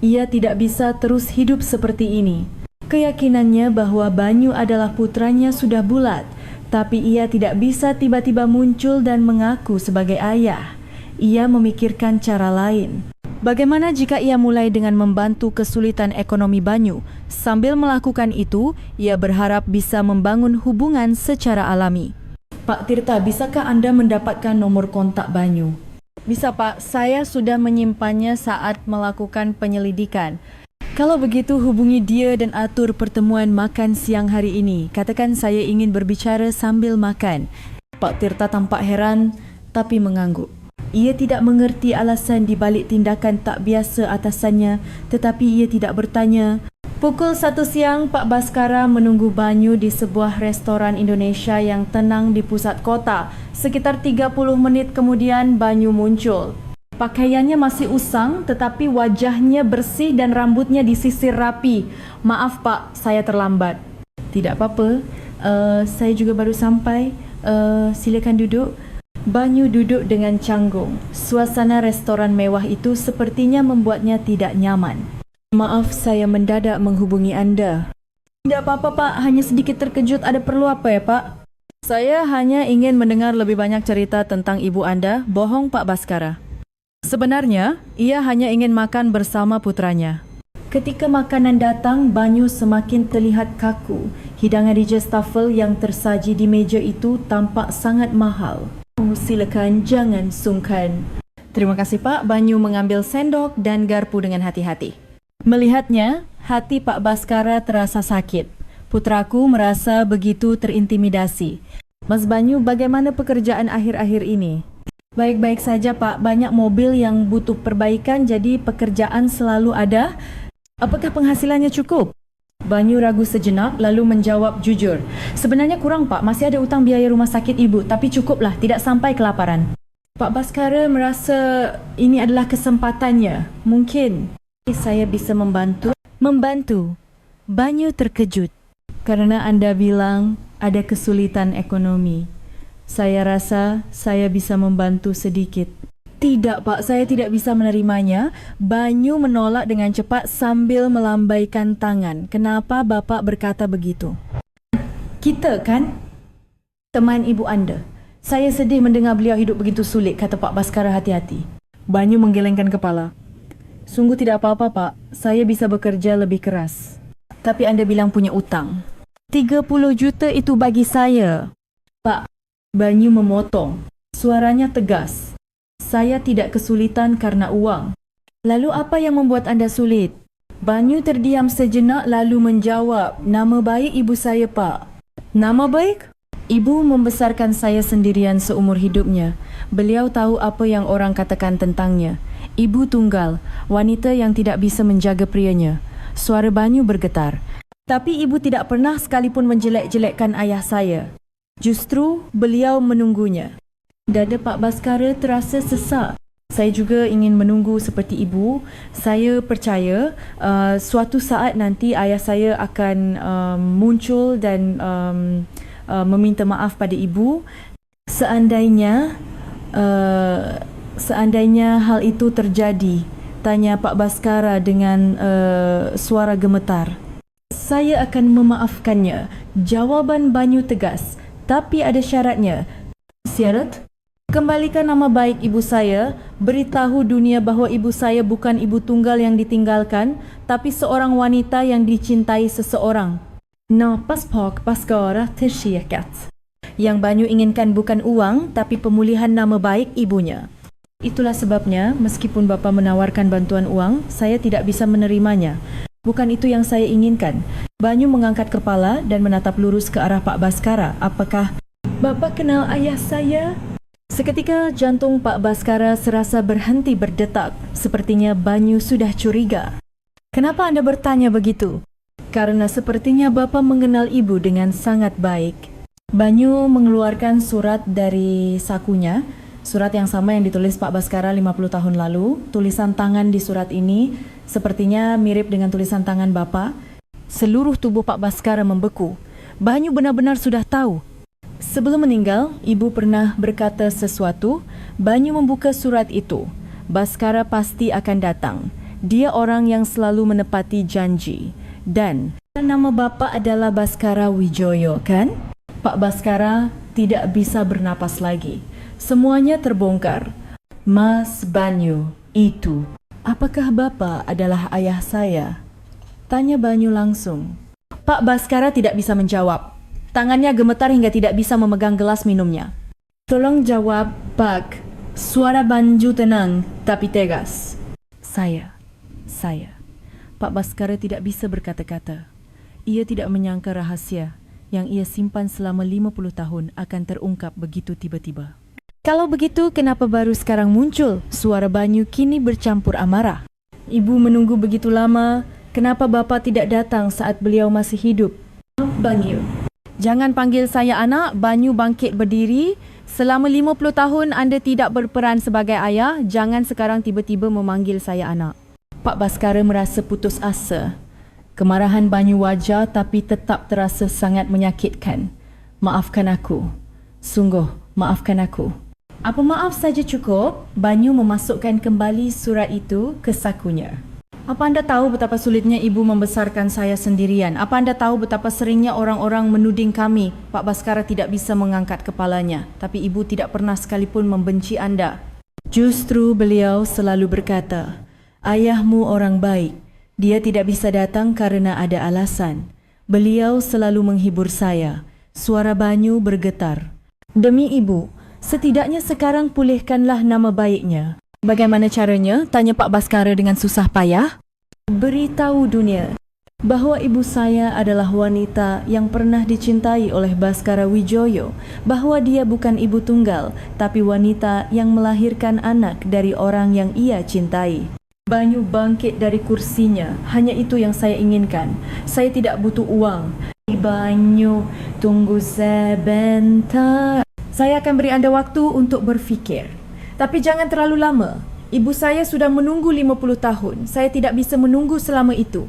Ia tidak bisa terus hidup seperti ini. Keyakinannya bahwa Banyu adalah putranya sudah bulat, tapi ia tidak bisa tiba-tiba muncul dan mengaku sebagai ayah. Ia memikirkan cara lain. Bagaimana jika ia mulai dengan membantu kesulitan ekonomi Banyu? Sambil melakukan itu, ia berharap bisa membangun hubungan secara alami. Pak Tirta, bisakah anda mendapatkan nomor kontak Banyu? Bisa Pak, saya sudah menyimpannya saat melakukan penyelidikan. Kalau begitu hubungi dia dan atur pertemuan makan siang hari ini. Katakan saya ingin berbicara sambil makan. Pak Tirta tampak heran tapi mengangguk. Ia tidak mengerti alasan di balik tindakan tak biasa atasannya, tetapi ia tidak bertanya. Pukul 1 siang, Pak Baskara menunggu Banyu di sebuah restoran Indonesia yang tenang di pusat kota. Sekitar 30 menit kemudian, Banyu muncul. Pakaiannya masih usang, tetapi wajahnya bersih dan rambutnya disisir rapi. Maaf Pak, saya terlambat. Tidak apa-apa, saya juga baru sampai. Silakan duduk. Banyu duduk dengan canggung. Suasana restoran mewah itu sepertinya membuatnya tidak nyaman. Maaf, saya mendadak menghubungi anda. Tidak apa-apa Pak, hanya sedikit terkejut. Ada perlu apa ya Pak? Saya hanya ingin mendengar lebih banyak cerita tentang ibu anda. Bohong Pak Baskara. Sebenarnya, ia hanya ingin makan bersama putranya. Ketika makanan datang, Banyu semakin terlihat kaku. Hidangan dijastafel yang tersaji di meja itu tampak sangat mahal. Silakan, jangan sungkan. Terima kasih Pak. Banyu mengambil sendok dan garpu dengan hati-hati. Melihatnya, hati Pak Baskara terasa sakit. Putraku merasa begitu terintimidasi. Mas Banyu, bagaimana pekerjaan akhir-akhir ini? Baik-baik saja Pak. Banyak mobil yang butuh perbaikan, jadi pekerjaan selalu ada. Apakah penghasilannya cukup? Banyu ragu sejenak lalu menjawab jujur. Sebenarnya kurang Pak, masih ada utang biaya rumah sakit ibu, tapi cukuplah, tidak sampai kelaparan. Pak Baskara merasa ini adalah kesempatannya. Mungkin saya bisa membantu. Membantu? Banyu terkejut. Karena anda bilang ada kesulitan ekonomi. Saya rasa saya bisa membantu sedikit. Tidak Pak, saya tidak bisa menerimanya. Banyu menolak dengan cepat sambil melambaikan tangan. Kenapa Bapak berkata begitu? Kita kan teman ibu anda. Saya sedih mendengar beliau hidup begitu sulit, kata Pak Baskara hati-hati. Banyu menggelengkan kepala. Sungguh tidak apa-apa Pak, saya bisa bekerja lebih keras. Tapi anda bilang punya utang. 30 juta itu bagi saya. Pak, Banyu memotong. Suaranya tegas. Saya tidak kesulitan karena uang. Lalu apa yang membuat anda sulit? Banyu terdiam sejenak lalu menjawab, nama baik ibu saya Pak. Nama baik? Ibu membesarkan saya sendirian seumur hidupnya. Beliau tahu apa yang orang katakan tentangnya. Ibu tunggal, wanita yang tidak bisa menjaga prianya. Suara Banyu bergetar. Tapi ibu tidak pernah sekalipun menjelek-jelekkan ayah saya. Justru beliau menunggunya. Dada Pak Baskara terasa sesak. Saya juga ingin menunggu seperti ibu. Saya percaya suatu saat nanti ayah saya akan muncul dan meminta maaf pada ibu. Seandainya hal itu terjadi, tanya Pak Baskara dengan suara gemetar. Saya akan memaafkannya. Jawaban Banyu tegas. Tapi ada syaratnya. Syarat? Kembalikan nama baik ibu saya, beritahu dunia bahawa ibu saya bukan ibu tunggal yang ditinggalkan, tapi seorang wanita yang dicintai seseorang. Napas Pak Baskara tersyikat. Yang Banyu inginkan bukan uang, tapi pemulihan nama baik ibunya. Itulah sebabnya, meskipun Bapa menawarkan bantuan uang, saya tidak bisa menerimanya. Bukan itu yang saya inginkan. Banyu mengangkat kepala dan menatap lurus ke arah Pak Baskara. Apakah Bapa kenal ayah saya? Seketika jantung Pak Baskara serasa berhenti berdetak. Sepertinya Banyu sudah curiga. Kenapa anda bertanya begitu? Karena sepertinya Bapa mengenal ibu dengan sangat baik. Banyu mengeluarkan surat dari sakunya. Surat yang sama yang ditulis Pak Baskara 50 tahun lalu. Tulisan tangan di surat ini sepertinya mirip dengan tulisan tangan Bapa. Seluruh tubuh Pak Baskara membeku. Banyu benar-benar sudah tahu. Sebelum meninggal, ibu pernah berkata sesuatu. Banyu membuka surat itu. Baskara pasti akan datang. Dia orang yang selalu menepati janji. Dan nama bapa adalah Baskara Wijoyo, kan? Pak Baskara tidak bisa bernapas lagi. Semuanya terbongkar. Mas Banyu itu Apakah bapa adalah ayah saya? Tanya Banyu langsung. Pak Baskara tidak bisa menjawab. Tangannya gemetar hingga tidak bisa memegang gelas minumnya. Tolong jawab, Pak. Suara Banyu tenang tapi tegas. Saya. Pak Baskara tidak bisa berkata-kata. Ia tidak menyangka rahasia yang ia simpan selama 50 tahun akan terungkap begitu tiba-tiba. Kalau begitu, kenapa baru sekarang muncul? Suara Banyu kini bercampur amarah. Ibu menunggu begitu lama, kenapa bapa tidak datang saat beliau masih hidup? Banyu. Jangan panggil saya anak. Banyu bangkit berdiri. Selama 50 tahun anda tidak berperan sebagai ayah. Jangan sekarang tiba-tiba memanggil saya anak. Pak Baskara merasa putus asa. Kemarahan Banyu wajar tapi tetap terasa sangat menyakitkan. Maafkan aku. Sungguh, maafkan aku. Apa maaf saja cukup? Banyu memasukkan kembali surat itu ke sakunya. Apa anda tahu betapa sulitnya ibu membesarkan saya sendirian? Apa anda tahu betapa seringnya orang-orang menuding kami? Pak Baskara tidak bisa mengangkat kepalanya. Tapi ibu tidak pernah sekalipun membenci anda. Justru beliau selalu berkata, ayahmu orang baik. Dia tidak bisa datang karena ada alasan. Beliau selalu menghibur saya. Suara Banyu bergetar. Demi ibu, setidaknya sekarang pulihkanlah nama baiknya. Bagaimana caranya? Tanya Pak Baskara dengan susah payah. Beritahu dunia bahawa ibu saya adalah wanita yang pernah dicintai oleh Baskara Wijoyo, bahawa dia bukan ibu tunggal, tapi wanita yang melahirkan anak dari orang yang ia cintai. Banyu bangkit dari kursinya. Hanya itu yang saya inginkan. Saya tidak butuh uang. Banyu, tunggu sebentar. Saya akan beri anda waktu untuk berfikir. Tapi jangan terlalu lama. Ibu saya sudah menunggu 50 tahun. Saya tidak bisa menunggu selama itu.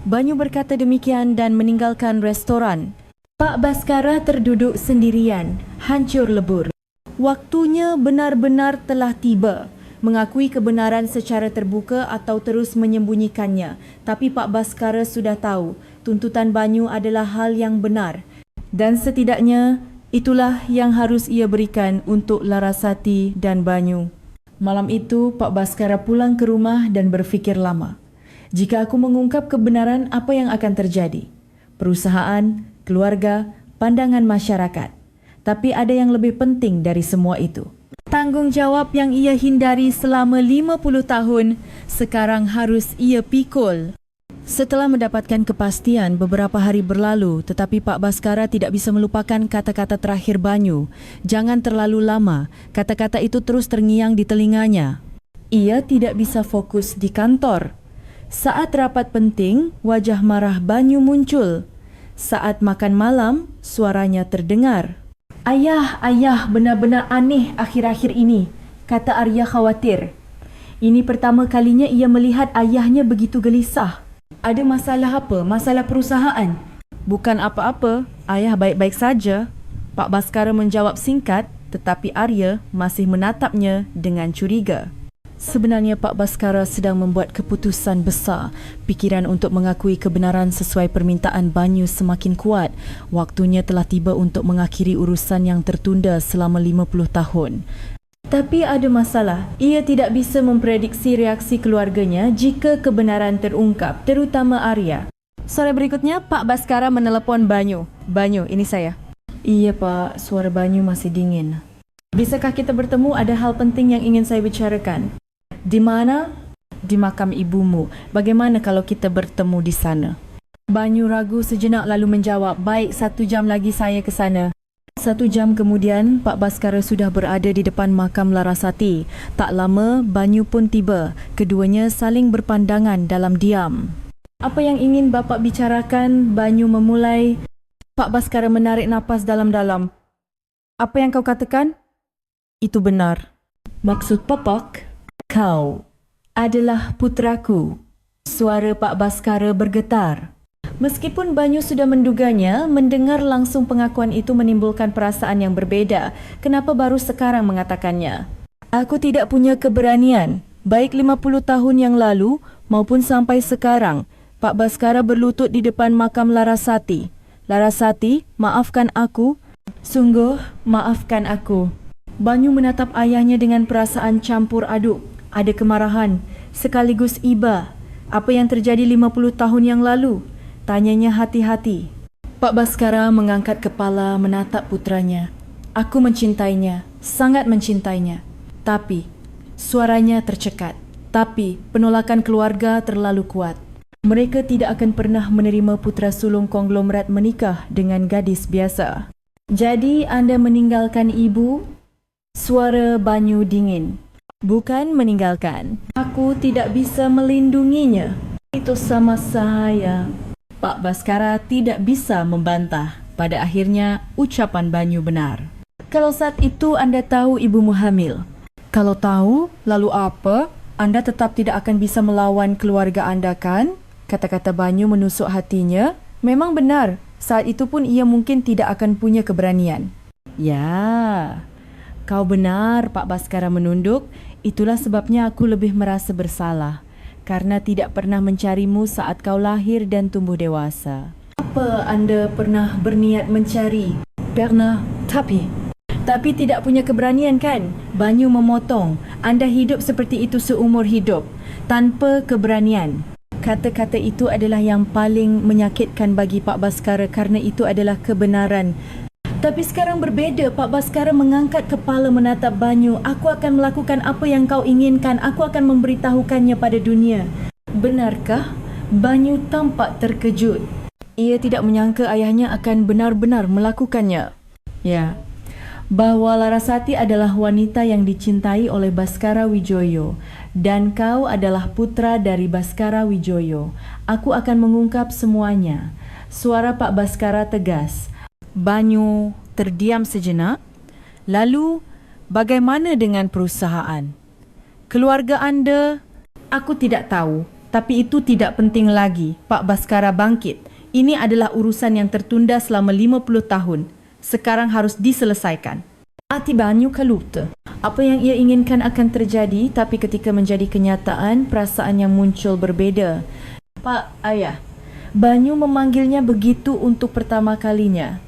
Banyu berkata demikian dan meninggalkan restoran. Pak Baskara terduduk sendirian, hancur lebur. Waktunya benar-benar telah tiba. Mengakui kebenaran secara terbuka atau terus menyembunyikannya. Tapi Pak Baskara sudah tahu, tuntutan Banyu adalah hal yang benar. Dan setidaknya, itulah yang harus ia berikan untuk Larasati dan Banyu. Malam itu, Pak Baskara pulang ke rumah dan berfikir lama. Jika aku mengungkap kebenaran, apa yang akan terjadi? Perusahaan, keluarga, pandangan masyarakat. Tapi ada yang lebih penting dari semua itu. Tanggungjawab yang ia hindari selama 50 tahun, sekarang harus ia pikul. Setelah mendapatkan kepastian beberapa hari berlalu, tetapi Pak Baskara tidak bisa melupakan kata-kata terakhir Banyu. Jangan terlalu lama, kata-kata itu terus terngiang di telinganya. Ia tidak bisa fokus di kantor. Saat rapat penting, wajah marah Banyu muncul. Saat makan malam, suaranya terdengar. Ayah, benar-benar aneh akhir-akhir ini, kata Arya khawatir. Ini pertama kalinya ia melihat ayahnya begitu gelisah. Ada masalah apa? Masalah perusahaan? Bukan apa-apa, ayah baik-baik saja. Pak Baskara menjawab singkat, tetapi Arya masih menatapnya dengan curiga. Sebenarnya Pak Baskara sedang membuat keputusan besar. Pikiran untuk mengakui kebenaran sesuai permintaan Banyu semakin kuat. Waktunya telah tiba untuk mengakhiri urusan yang tertunda selama 50 tahun. Tapi ada masalah. Ia tidak bisa memprediksi reaksi keluarganya jika kebenaran terungkap, terutama Arya. Sore berikutnya, Pak Baskara menelepon Banyu. Banyu, ini saya. Iya Pak, suara Banyu masih dingin. Bisakah kita bertemu? Ada hal penting yang ingin saya bicarakan. Di mana? Di makam ibumu. Bagaimana kalau kita bertemu di sana? Banyu ragu sejenak lalu menjawab, baik, 1 jam lagi saya ke sana. 1 jam kemudian, Pak Baskara sudah berada di depan makam Larasati. Tak lama, Banyu pun tiba. Keduanya saling berpandangan dalam diam. Apa yang ingin bapa bicarakan? Banyu memulai. Pak Baskara menarik napas dalam-dalam. Apa yang kau katakan? Itu benar. Maksud Papak? Kau adalah putraku. Suara Pak Baskara bergetar. Meskipun Banyu sudah menduganya, mendengar langsung pengakuan itu menimbulkan perasaan yang berbeda. Kenapa baru sekarang mengatakannya? Aku tidak punya keberanian. Baik 50 tahun yang lalu maupun sampai sekarang, Pak Baskara berlutut di depan makam Larasati. Larasati, maafkan aku. Sungguh, maafkan aku. Banyu menatap ayahnya dengan perasaan campur aduk. Ada kemarahan, sekaligus iba. Apa yang terjadi 50 tahun yang lalu? Tanyanya hati-hati. Pak Baskara mengangkat kepala menatap putranya. Aku mencintainya, sangat mencintainya. Tapi, suaranya tercekat. Tapi, penolakan keluarga terlalu kuat. Mereka tidak akan pernah menerima putra sulung konglomerat menikah dengan gadis biasa. Jadi, anda meninggalkan ibu? Suara Banyu dingin. Bukan meninggalkan. Aku tidak bisa melindunginya. Itu sama saya. Pak Baskara tidak bisa membantah. Pada akhirnya, ucapan Banyu benar. Kalau saat itu anda tahu ibumu hamil. Kalau tahu, lalu apa? Anda tetap tidak akan bisa melawan keluarga anda, kan? Kata-kata Banyu menusuk hatinya. Memang benar, saat itu pun ia mungkin tidak akan punya keberanian. Ya, kau benar, Pak Baskara menunduk. Itulah sebabnya aku lebih merasa bersalah. Karena tidak pernah mencarimu saat kau lahir dan tumbuh dewasa. Apa anda pernah berniat mencari? Pernah, tapi tidak punya keberanian, kan? Banyu memotong. Anda hidup seperti itu seumur hidup, tanpa keberanian. Kata-kata itu adalah yang paling menyakitkan bagi Pak Baskara karena itu adalah kebenaran. Tapi sekarang berbeza. Pak Baskara mengangkat kepala menatap Banyu. Aku akan melakukan apa yang kau inginkan. Aku akan memberitahukannya pada dunia. Benarkah? Banyu tampak terkejut. Ia tidak menyangka ayahnya akan benar-benar melakukannya. Ya, bahawa Larasati adalah wanita yang dicintai oleh Baskara Wijoyo dan kau adalah putra dari Baskara Wijoyo. Aku akan mengungkap semuanya. Suara Pak Baskara tegas. Banyu terdiam sejenak. Lalu, bagaimana dengan perusahaan? Keluarga anda? Aku tidak tahu, tapi itu tidak penting lagi. Pak Baskara bangkit. Ini adalah urusan yang tertunda selama 50 tahun. Sekarang harus diselesaikan. Hati Banyu kalut. Apa yang ia inginkan akan terjadi, tapi ketika menjadi kenyataan, perasaan yang muncul berbeza. Pak, ayah. Banyu memanggilnya begitu untuk pertama kalinya.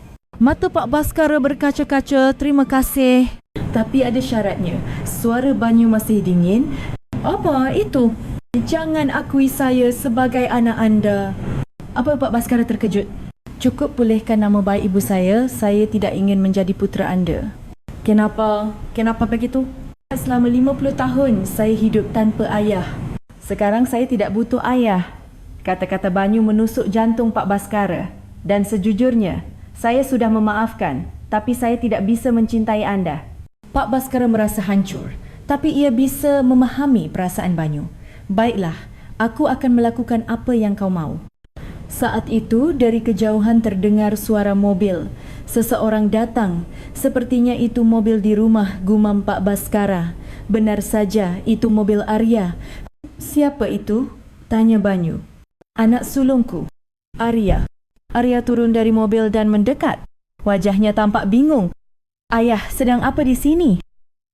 Mata Pak Baskara berkaca-kaca. Terima kasih. Tapi ada syaratnya. Suara Banyu masih dingin. Apa itu? Jangan akui saya sebagai anak anda. Apa Pak Baskara terkejut? Cukup pulihkan nama baik ibu saya. Saya tidak ingin menjadi putera anda. Kenapa? Kenapa begitu? Selama 50 tahun saya hidup tanpa ayah. Sekarang saya tidak butuh ayah. Kata-kata Banyu menusuk jantung Pak Baskara. Dan sejujurnya, saya sudah memaafkan, tapi saya tidak bisa mencintai anda. Pak Baskara merasa hancur, tapi ia bisa memahami perasaan Banyu. Baiklah, aku akan melakukan apa yang kau mau. Saat itu, dari kejauhan terdengar suara mobil. Seseorang datang. Sepertinya itu mobil di rumah, gumam Pak Baskara. Benar saja, itu mobil Arya. Siapa itu? Tanya Banyu. Anak sulungku, Arya. Arya turun dari mobil dan mendekat. Wajahnya tampak bingung. Ayah, sedang apa di sini?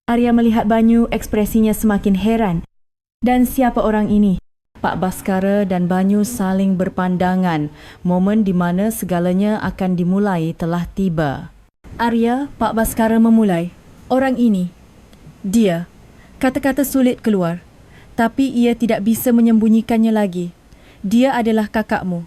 Arya melihat Banyu, ekspresinya semakin heran. Dan siapa orang ini? Pak Baskara dan Banyu saling berpandangan. Momen di mana segalanya akan dimulai telah tiba. Arya, Pak Baskara memulai. Orang ini. Dia. Kata-kata sulit keluar. Tapi ia tidak bisa menyembunyikannya lagi. Dia adalah kakakmu.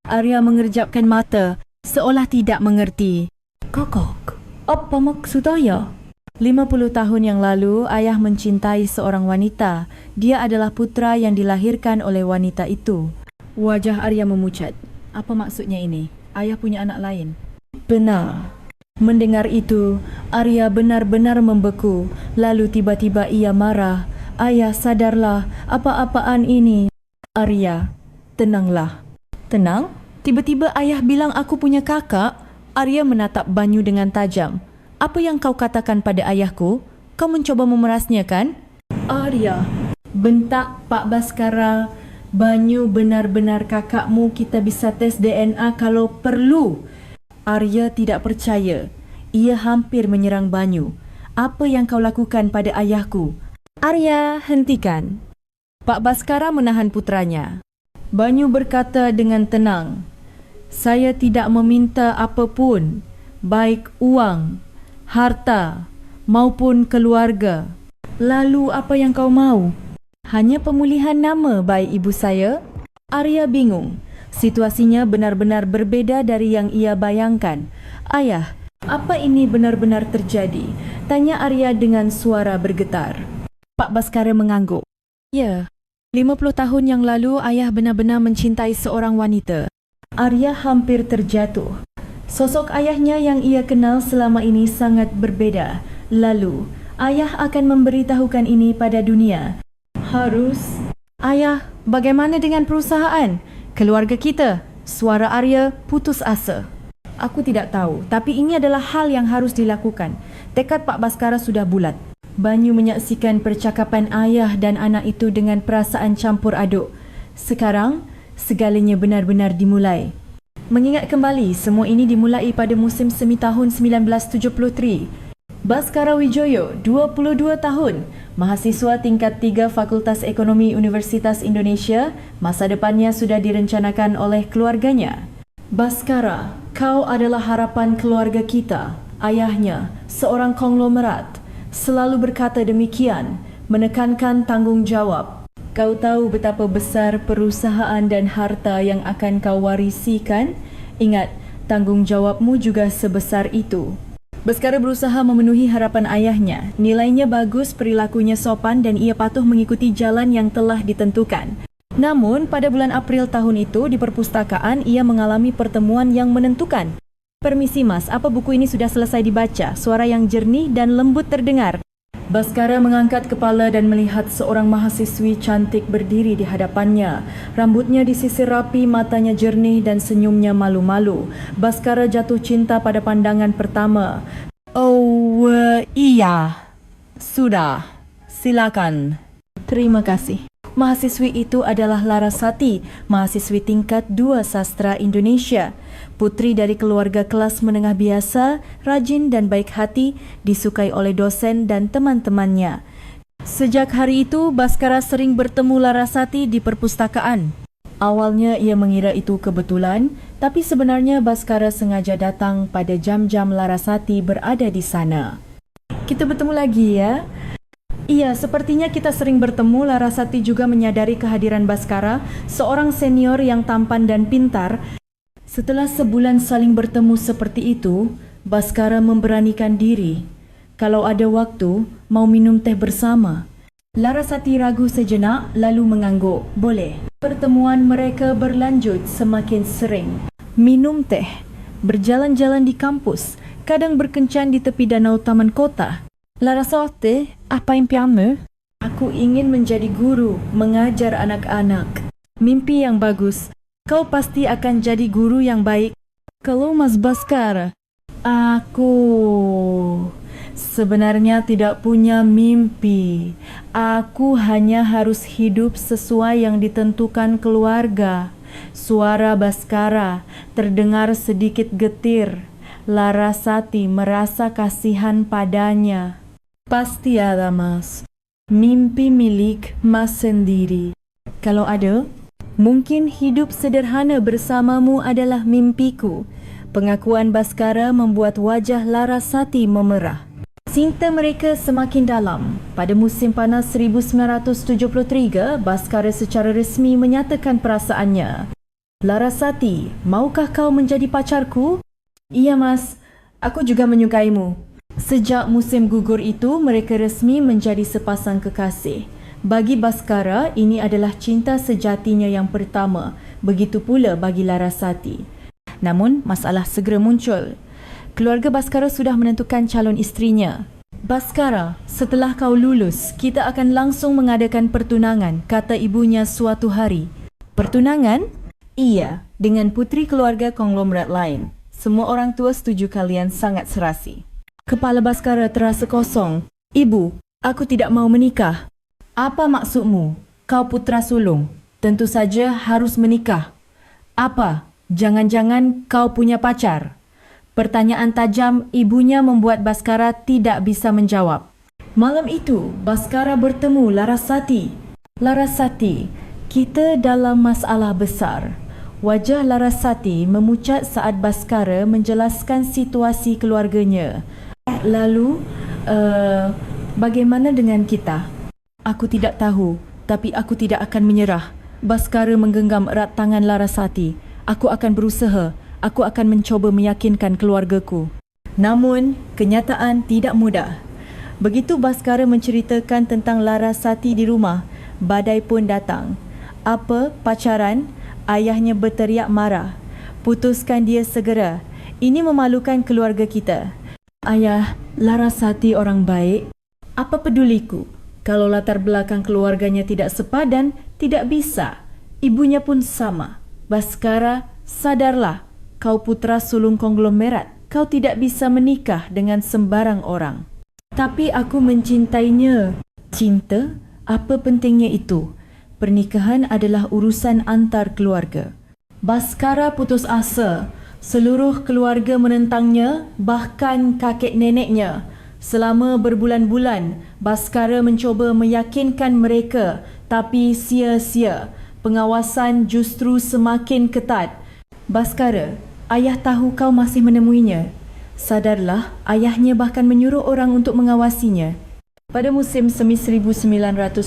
Arya mengerjapkan mata, seolah tidak mengerti. Kakak, apa maksud ayah? 50 tahun yang lalu, ayah mencintai seorang wanita. Dia adalah putra yang dilahirkan oleh wanita itu. Wajah Arya memucat. Apa maksudnya ini? Ayah punya anak lain? Benar. Mendengar itu, Arya benar-benar membeku. Lalu tiba-tiba ia marah. Ayah, sadarlah, apa-apaan ini? Arya, tenanglah. Tenang? Tiba-tiba ayah bilang aku punya kakak. Arya menatap Banyu dengan tajam. Apa yang kau katakan pada ayahku? Kau mencoba memerasnya, kan? Arya, bentak Pak Baskara. Banyu benar-benar kakakmu. Kita bisa tes DNA kalau perlu. Arya tidak percaya. Ia hampir menyerang Banyu. Apa yang kau lakukan pada ayahku? Arya, hentikan. Pak Baskara menahan putranya. Banyu berkata dengan tenang, saya tidak meminta apapun, baik uang, harta, maupun keluarga. Lalu apa yang kau mau? Hanya pemulihan nama baik ibu saya? Arya bingung. Situasinya benar-benar berbeza dari yang ia bayangkan. Ayah, apa ini benar-benar terjadi? Tanya Arya dengan suara bergetar. Pak Baskara mengangguk. Ya, 50 tahun yang lalu ayah benar-benar mencintai seorang wanita. Arya hampir terjatuh. Sosok ayahnya yang ia kenal selama ini sangat berbeza. Lalu, ayah akan memberitahukan ini pada dunia. Harus. Ayah, bagaimana dengan perusahaan? Keluarga kita? Suara Arya putus asa. Aku tidak tahu, tapi ini adalah hal yang harus dilakukan. Tekad Pak Baskara sudah bulat. Banyu menyaksikan percakapan ayah dan anak itu dengan perasaan campur aduk. Sekarang, segalanya benar-benar dimulai. Mengingat kembali, semua ini dimulai pada musim semi tahun 1973. Baskara Wijoyo, 22 tahun, mahasiswa tingkat 3 Fakultas Ekonomi Universitas Indonesia, masa depannya sudah direncanakan oleh keluarganya. Baskara, kau adalah harapan keluarga kita. Ayahnya, seorang konglomerat, selalu berkata demikian, menekankan tanggungjawab. Kau tahu betapa besar perusahaan dan harta yang akan kau warisi kan? Ingat, tanggungjawabmu juga sebesar itu. Baskara berusaha memenuhi harapan ayahnya. Nilainya bagus, perilakunya sopan dan ia patuh mengikuti jalan yang telah ditentukan. Namun, pada bulan April tahun itu di perpustakaan ia mengalami pertemuan yang menentukan. Permisi mas, apa buku ini sudah selesai dibaca? Suara yang jernih dan lembut terdengar. Baskara mengangkat kepala dan melihat seorang mahasiswi cantik berdiri di hadapannya. Rambutnya disisir rapi, matanya jernih dan senyumnya malu-malu. Baskara jatuh cinta pada pandangan pertama. Oh, iya. Sudah. Silakan. Terima kasih. Mahasiswi itu adalah Larasati, mahasiswi tingkat 2 sastra Indonesia. Putri dari keluarga kelas menengah biasa, rajin dan baik hati, disukai oleh dosen dan teman-temannya. Sejak hari itu, Baskara sering bertemu Larasati di perpustakaan. Awalnya ia mengira itu kebetulan, tapi sebenarnya Baskara sengaja datang pada jam-jam Larasati berada di sana. Kita bertemu lagi ya. Iya, sepertinya kita sering bertemu. Larasati juga menyadari kehadiran Baskara, seorang senior yang tampan dan pintar. Setelah sebulan saling bertemu seperti itu, Baskara memberanikan diri. Kalau ada waktu, mau minum teh bersama. Larasati ragu sejenak lalu mengangguk. Boleh. Pertemuan mereka berlanjut semakin sering. Minum teh, berjalan-jalan di kampus, kadang berkencan di tepi danau taman kota. Larasati, apa impianmu? Aku ingin menjadi guru, mengajar anak-anak. Mimpi yang bagus. Kau pasti akan jadi guru yang baik. Kalau Mas Baskara, aku sebenarnya tidak punya mimpi. Aku hanya harus hidup sesuai yang ditentukan keluarga. Suara Baskara terdengar sedikit getir. Larasati merasa kasihan padanya. Pasti ada mas. Mimpi milik mas sendiri. Kalau ada, mungkin hidup sederhana bersamamu adalah mimpiku. Pengakuan Baskara membuat wajah Larasati memerah. Cinta mereka semakin dalam. Pada musim panas 1973, Baskara secara resmi menyatakan perasaannya. Larasati, maukah kau menjadi pacarku? Iya mas, aku juga menyukaimu. Sejak musim gugur itu, mereka resmi menjadi sepasang kekasih. Bagi Baskara, ini adalah cinta sejatinya yang pertama. Begitu pula bagi Larasati. Namun, masalah segera muncul. Keluarga Baskara sudah menentukan calon isterinya. Baskara, setelah kau lulus, kita akan langsung mengadakan pertunangan, kata ibunya suatu hari. Pertunangan? Iya, dengan putri keluarga konglomerat lain. Semua orang tua setuju kalian sangat serasi. Kepala Baskara terasa kosong. Ibu, aku tidak mau menikah. Apa maksudmu? Kau putra sulung. Tentu saja harus menikah. Apa? Jangan-jangan kau punya pacar? Pertanyaan tajam ibunya membuat Baskara tidak bisa menjawab. Malam itu, Baskara bertemu Larasati. Larasati, kita dalam masalah besar. Wajah Larasati memucat saat Baskara menjelaskan situasi keluarganya. Lalu, bagaimana dengan kita? Aku tidak tahu. Tapi aku tidak akan menyerah. Baskara menggenggam erat tangan Larasati. Aku akan berusaha. Aku akan mencuba meyakinkan keluargaku. Namun, kenyataan tidak mudah. Begitu Baskara menceritakan tentang Larasati di rumah, badai pun datang. Apa, pacaran? Ayahnya berteriak marah. Putuskan dia segera. Ini memalukan keluarga kita. Ayah, Larasati orang baik. Apa peduliku? Kalau latar belakang keluarganya tidak sepadan, tidak bisa. Ibunya pun sama. Baskara, sadarlah. Kau putra sulung konglomerat. Kau tidak bisa menikah dengan sembarang orang. Tapi aku mencintainya. Cinta? Apa pentingnya itu? Pernikahan adalah urusan antar keluarga. Baskara putus asa. Seluruh keluarga menentangnya, bahkan kakek neneknya. Selama berbulan-bulan, Baskara mencuba meyakinkan mereka, tapi sia-sia. Pengawasan justru semakin ketat. Baskara, ayah tahu kau masih menemuinya. Sadarlah, ayahnya bahkan menyuruh orang untuk mengawasinya. Pada musim semi 1974,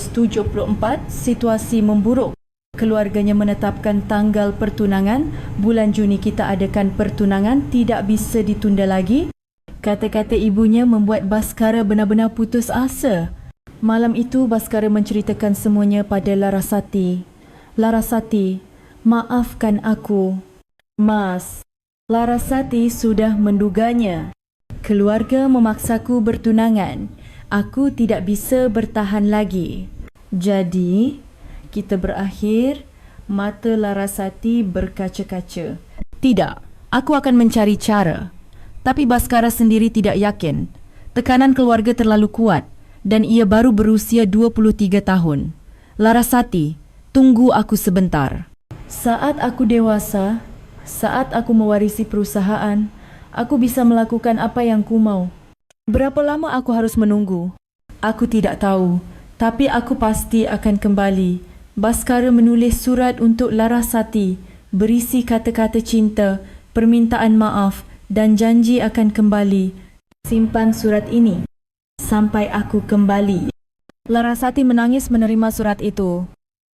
situasi memburuk. Keluarganya menetapkan tanggal pertunangan. Bulan Juni kita adakan pertunangan, tidak bisa ditunda lagi. Kata-kata ibunya membuat Baskara benar-benar putus asa. Malam itu Baskara menceritakan semuanya pada Larasati. Larasati, maafkan aku. Mas, Larasati sudah menduganya. Keluarga memaksaku bertunangan. Aku tidak bisa bertahan lagi. Jadi, kita berakhir. Mata Larasati berkaca-kaca. Tidak, aku akan mencari cara. Tapi Baskara sendiri tidak yakin. Tekanan keluarga terlalu kuat dan ia baru berusia 23 tahun. Larasati, tunggu aku sebentar. Saat aku dewasa, saat aku mewarisi perusahaan, aku bisa melakukan apa yang ku mau. Berapa lama aku harus menunggu? Aku tidak tahu, tapi aku pasti akan kembali. Baskara menulis surat untuk Larasati, berisi kata-kata cinta, permintaan maaf dan janji akan kembali. Simpan surat ini sampai aku kembali. Larasati menangis menerima surat itu.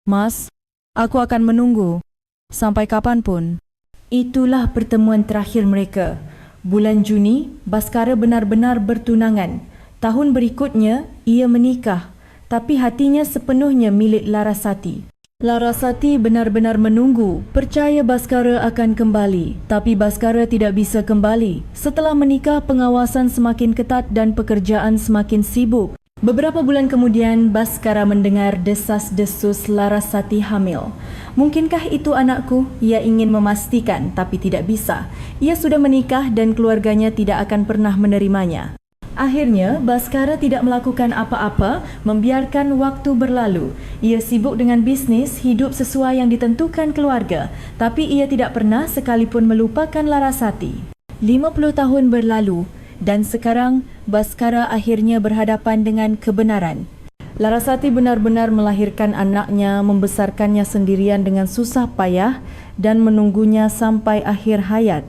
Mas, aku akan menunggu sampai kapanpun. Itulah pertemuan terakhir mereka. Bulan Juni, Baskara benar-benar bertunangan. Tahun berikutnya, ia menikah. Tapi hatinya sepenuhnya milik Larasati. Larasati benar-benar menunggu, percaya Baskara akan kembali. Tapi Baskara tidak bisa kembali. Setelah menikah, pengawasan semakin ketat dan pekerjaan semakin sibuk. Beberapa bulan kemudian, Baskara mendengar desas-desus Larasati hamil. Mungkinkah itu anakku? Ia ingin memastikan, tapi tidak bisa. Ia sudah menikah dan keluarganya tidak akan pernah menerimanya. Akhirnya, Baskara tidak melakukan apa-apa, membiarkan waktu berlalu. Ia sibuk dengan bisnis, hidup sesuai yang ditentukan keluarga. Tapi ia tidak pernah sekalipun melupakan Larasati. 50 tahun berlalu dan sekarang Baskara akhirnya berhadapan dengan kebenaran. Larasati benar-benar melahirkan anaknya, membesarkannya sendirian dengan susah payah dan menunggunya sampai akhir hayat.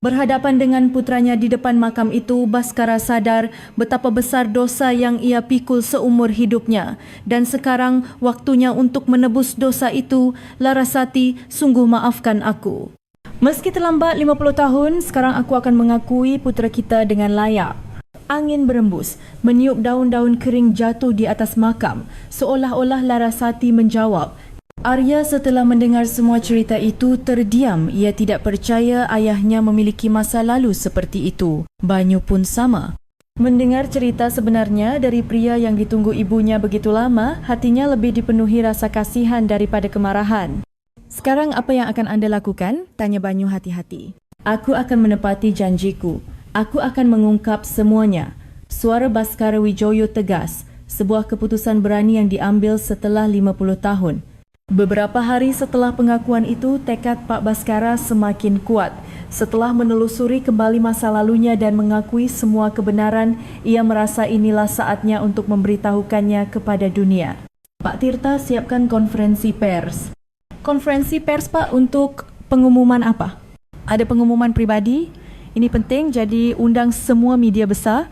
Berhadapan dengan putranya di depan makam itu, Baskara sadar betapa besar dosa yang ia pikul seumur hidupnya. Dan sekarang waktunya untuk menebus dosa itu. Larasati, sungguh maafkan aku. Meski terlambat 50 tahun, sekarang aku akan mengakui putra kita dengan layak. Angin berembus, meniup daun-daun kering jatuh di atas makam. Seolah-olah Larasati menjawab. Arya setelah mendengar semua cerita itu terdiam. Ia tidak percaya ayahnya memiliki masa lalu seperti itu. Banyu pun sama. Mendengar cerita sebenarnya dari pria yang ditunggu ibunya begitu lama, hatinya lebih dipenuhi rasa kasihan daripada kemarahan. Sekarang apa yang akan anda lakukan? Tanya Banyu hati-hati. Aku akan menepati janjiku. Aku akan mengungkap semuanya. Suara Baskara Wijoyo tegas. Sebuah keputusan berani yang diambil setelah 50 tahun. Beberapa hari setelah pengakuan itu, tekad Pak Baskara semakin kuat. Setelah menelusuri kembali masa lalunya dan mengakui semua kebenaran, ia merasa inilah saatnya untuk memberitahukannya kepada dunia. Pak Tirta, siapkan konferensi pers. Konferensi pers, Pak, untuk pengumuman apa? Ada pengumuman pribadi? Ini penting, jadi undang semua media besar.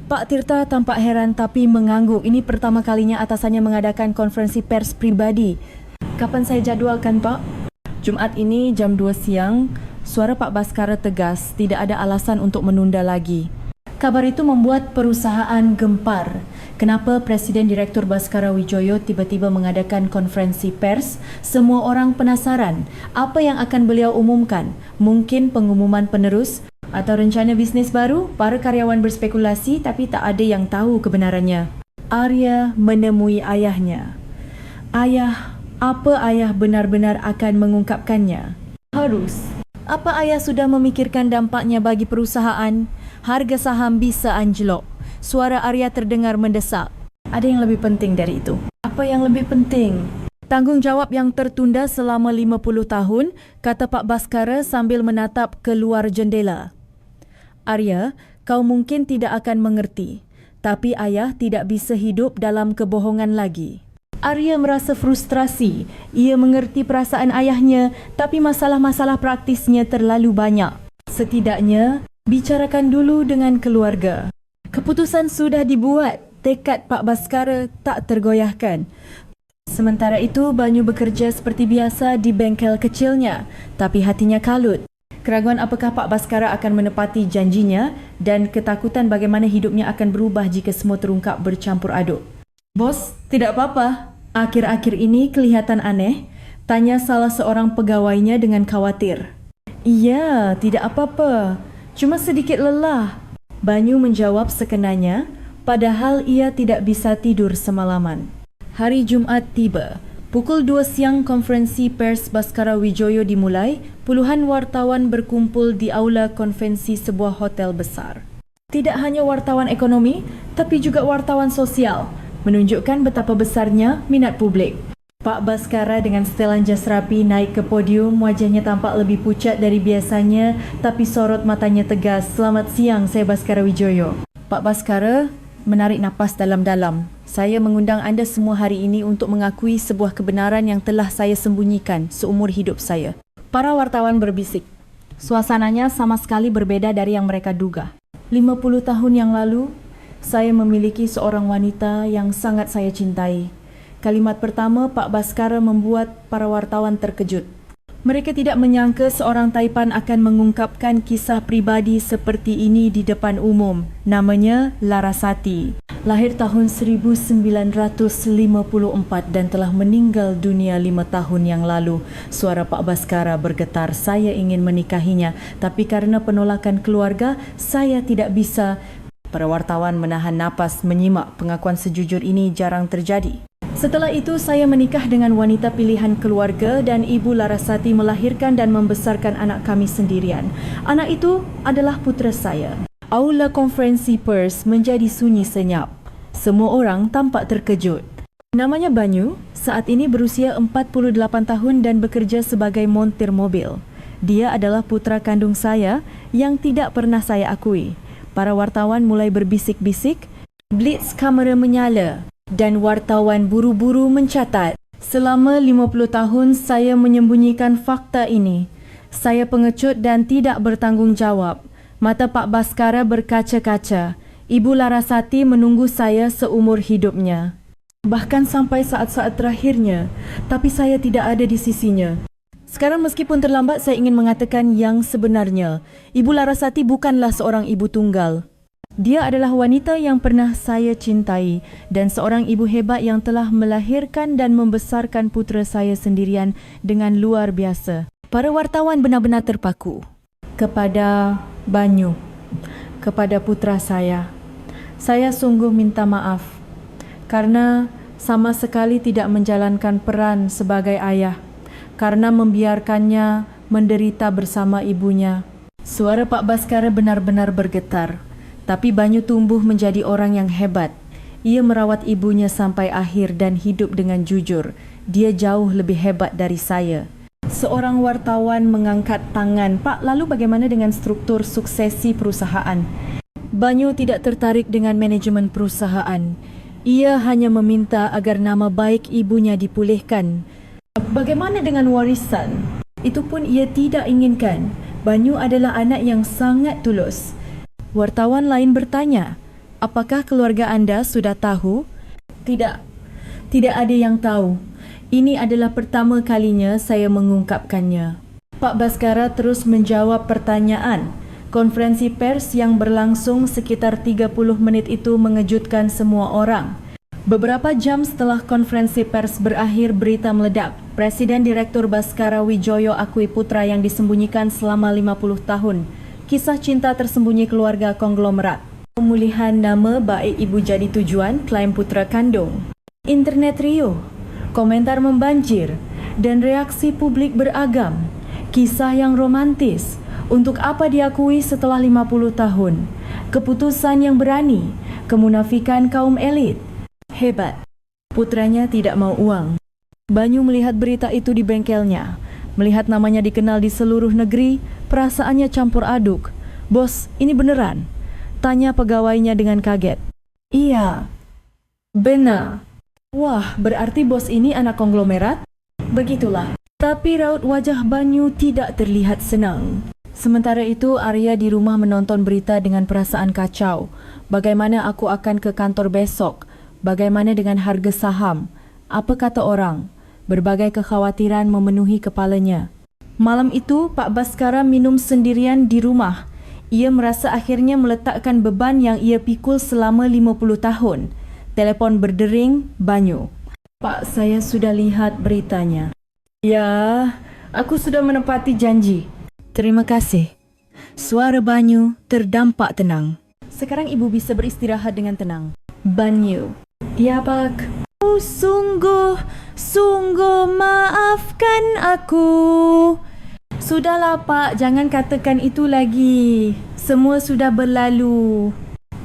Pak Tirta tampak heran tapi mengangguk. Ini pertama kalinya atasannya mengadakan konferensi pers pribadi. Kapan saya jadualkan, Pak? Jumaat ini jam 2 siang. Suara Pak Baskara tegas, tidak ada alasan untuk menunda lagi. Kabar itu membuat perusahaan gempar. Kenapa Presiden Direktur Baskara Wijoyo tiba-tiba mengadakan konferensi pers? Semua orang penasaran. Apa yang akan beliau umumkan? Mungkin pengumuman penerus? Atau rencana bisnes baru? Para karyawan berspekulasi tapi tak ada yang tahu kebenarannya. Arya menemui ayahnya. Ayah, apa ayah benar-benar akan mengungkapkannya? Harus. Apa ayah sudah memikirkan dampaknya bagi perusahaan? Harga saham bisa anjlok. Suara Arya terdengar mendesak. Ada yang lebih penting dari itu. Apa yang lebih penting? Tanggungjawab yang tertunda selama 50 tahun, kata Pak Baskara sambil menatap keluar jendela. Arya, kau mungkin tidak akan mengerti, tapi ayah tidak bisa hidup dalam kebohongan lagi. Arya merasa frustrasi. Ia mengerti perasaan ayahnya, tapi masalah-masalah praktisnya terlalu banyak. Setidaknya, bicarakan dulu dengan keluarga. Keputusan sudah dibuat. Tekad Pak Baskara tak tergoyahkan. Sementara itu, Banyu bekerja seperti biasa di bengkel kecilnya, tapi hatinya kalut. Keraguan apakah Pak Baskara akan menepati janjinya dan ketakutan bagaimana hidupnya akan berubah jika semua terungkap bercampur aduk. Bos, tidak apa-apa. Akhir-akhir ini kelihatan aneh, tanya salah seorang pegawainya dengan khawatir. Iya, tidak apa-apa. Cuma sedikit lelah. Banyu menjawab sekenanya, padahal ia tidak bisa tidur semalaman. Hari Jumaat tiba. Pukul 2 siang konferensi pers Baskara Wijoyo dimulai. Puluhan wartawan berkumpul di aula konvensi sebuah hotel besar. Tidak hanya wartawan ekonomi, tapi juga wartawan sosial, menunjukkan betapa besarnya minat publik. Pak Baskara dengan setelan jas rapi naik ke podium, wajahnya tampak lebih pucat dari biasanya, tapi sorot matanya tegas. Selamat siang, saya Baskara Wijoyo. Pak Baskara menarik napas dalam-dalam. Saya mengundang anda semua hari ini untuk mengakui sebuah kebenaran yang telah saya sembunyikan seumur hidup saya. Para wartawan berbisik. Suasananya sama sekali berbeda dari yang mereka duga. 50 tahun yang lalu, saya memiliki seorang wanita yang sangat saya cintai. Kalimat pertama Pak Baskara membuat para wartawan terkejut. Mereka tidak menyangka seorang Taipan akan mengungkapkan kisah pribadi seperti ini di depan umum. Namanya Larasati. Lahir tahun 1954 dan telah meninggal dunia 5 tahun yang lalu. Suara Pak Baskara bergetar. Saya ingin menikahinya, tapi karena penolakan keluarga, saya tidak bisa. Para wartawan menahan napas menyimak pengakuan sejujur ini jarang terjadi. Setelah itu, saya menikah dengan wanita pilihan keluarga dan Ibu Larasati melahirkan dan membesarkan anak kami sendirian. Anak itu adalah putera saya. Aula konferensi pers menjadi sunyi senyap. Semua orang tampak terkejut. Namanya Banyu, saat ini berusia 48 tahun dan bekerja sebagai montir mobil. Dia adalah putera kandung saya yang tidak pernah saya akui. Para wartawan mulai berbisik-bisik. Blitz kamera menyala. Dan wartawan buru-buru mencatat. Selama 50 tahun saya menyembunyikan fakta ini. Saya pengecut dan tidak bertanggungjawab. Mata Pak Baskara berkaca-kaca. Ibu Larasati menunggu saya seumur hidupnya. Bahkan sampai saat-saat terakhirnya. Tapi saya tidak ada di sisinya. Sekarang meskipun terlambat, saya ingin mengatakan yang sebenarnya. Ibu Larasati bukanlah seorang ibu tunggal. Dia adalah wanita yang pernah saya cintai dan seorang ibu hebat yang telah melahirkan dan membesarkan putera saya sendirian dengan luar biasa. Para wartawan benar-benar terpaku. Kepada Banyu, kepada putera saya sungguh minta maaf karena sama sekali tidak menjalankan peran sebagai ayah, karena membiarkannya menderita bersama ibunya. Suara Pak Baskara benar-benar bergetar. Tapi Banyu tumbuh menjadi orang yang hebat. Ia merawat ibunya sampai akhir dan hidup dengan jujur. Dia jauh lebih hebat dari saya. Seorang wartawan mengangkat tangan. Pak, lalu bagaimana dengan struktur suksesi perusahaan? Banyu tidak tertarik dengan manajemen perusahaan. Ia hanya meminta agar nama baik ibunya dipulihkan. Bagaimana dengan warisan? Itu pun ia tidak inginkan. Banyu adalah anak yang sangat tulus. Wartawan lain bertanya, Apakah keluarga anda sudah tahu? Tidak, tidak ada yang tahu. Ini adalah pertama kalinya saya mengungkapkannya. Pak Baskara terus menjawab pertanyaan. Konferensi pers yang berlangsung sekitar 30 menit itu mengejutkan semua orang. Beberapa jam setelah konferensi pers berakhir, berita meledak. Presiden Direktur Baskara Wijoyo akui putra yang disembunyikan selama 50 tahun. Kisah cinta tersembunyi keluarga konglomerat. Pemulihan nama baik ibu jadi tujuan, klaim putra kandung. Internet riuh, komentar membanjir dan reaksi publik beragam. Kisah yang romantis. Untuk apa diakui setelah 50 tahun? Keputusan yang berani, kemunafikan kaum elit. Hebat. Putranya tidak mau uang. Banyu melihat berita itu di bengkelnya. Melihat namanya dikenal di seluruh negeri, perasaannya campur aduk. Bos, ini beneran? Tanya pegawainya dengan kaget. Iya, benar. Wah, berarti bos ini anak konglomerat? Begitulah. Tapi raut wajah Banyu tidak terlihat senang. Sementara itu, Arya di rumah menonton berita dengan perasaan kacau. Bagaimana aku akan ke kantor besok? Bagaimana dengan harga saham? Apa kata orang? Berbagai kekhawatiran memenuhi kepalanya. Malam itu, Pak Baskara minum sendirian di rumah. Ia merasa akhirnya meletakkan beban yang ia pikul selama 50 tahun. Telepon berdering, Banyu. Pak, saya sudah lihat beritanya. Ya, aku sudah menepati janji. Terima kasih. Suara Banyu terdampak tenang. Sekarang ibu bisa beristirahat dengan tenang. Banyu. Ya, Pak. Oh, sungguh maafkan aku. Sudahlah, Pak, jangan katakan itu lagi. Semua sudah berlalu.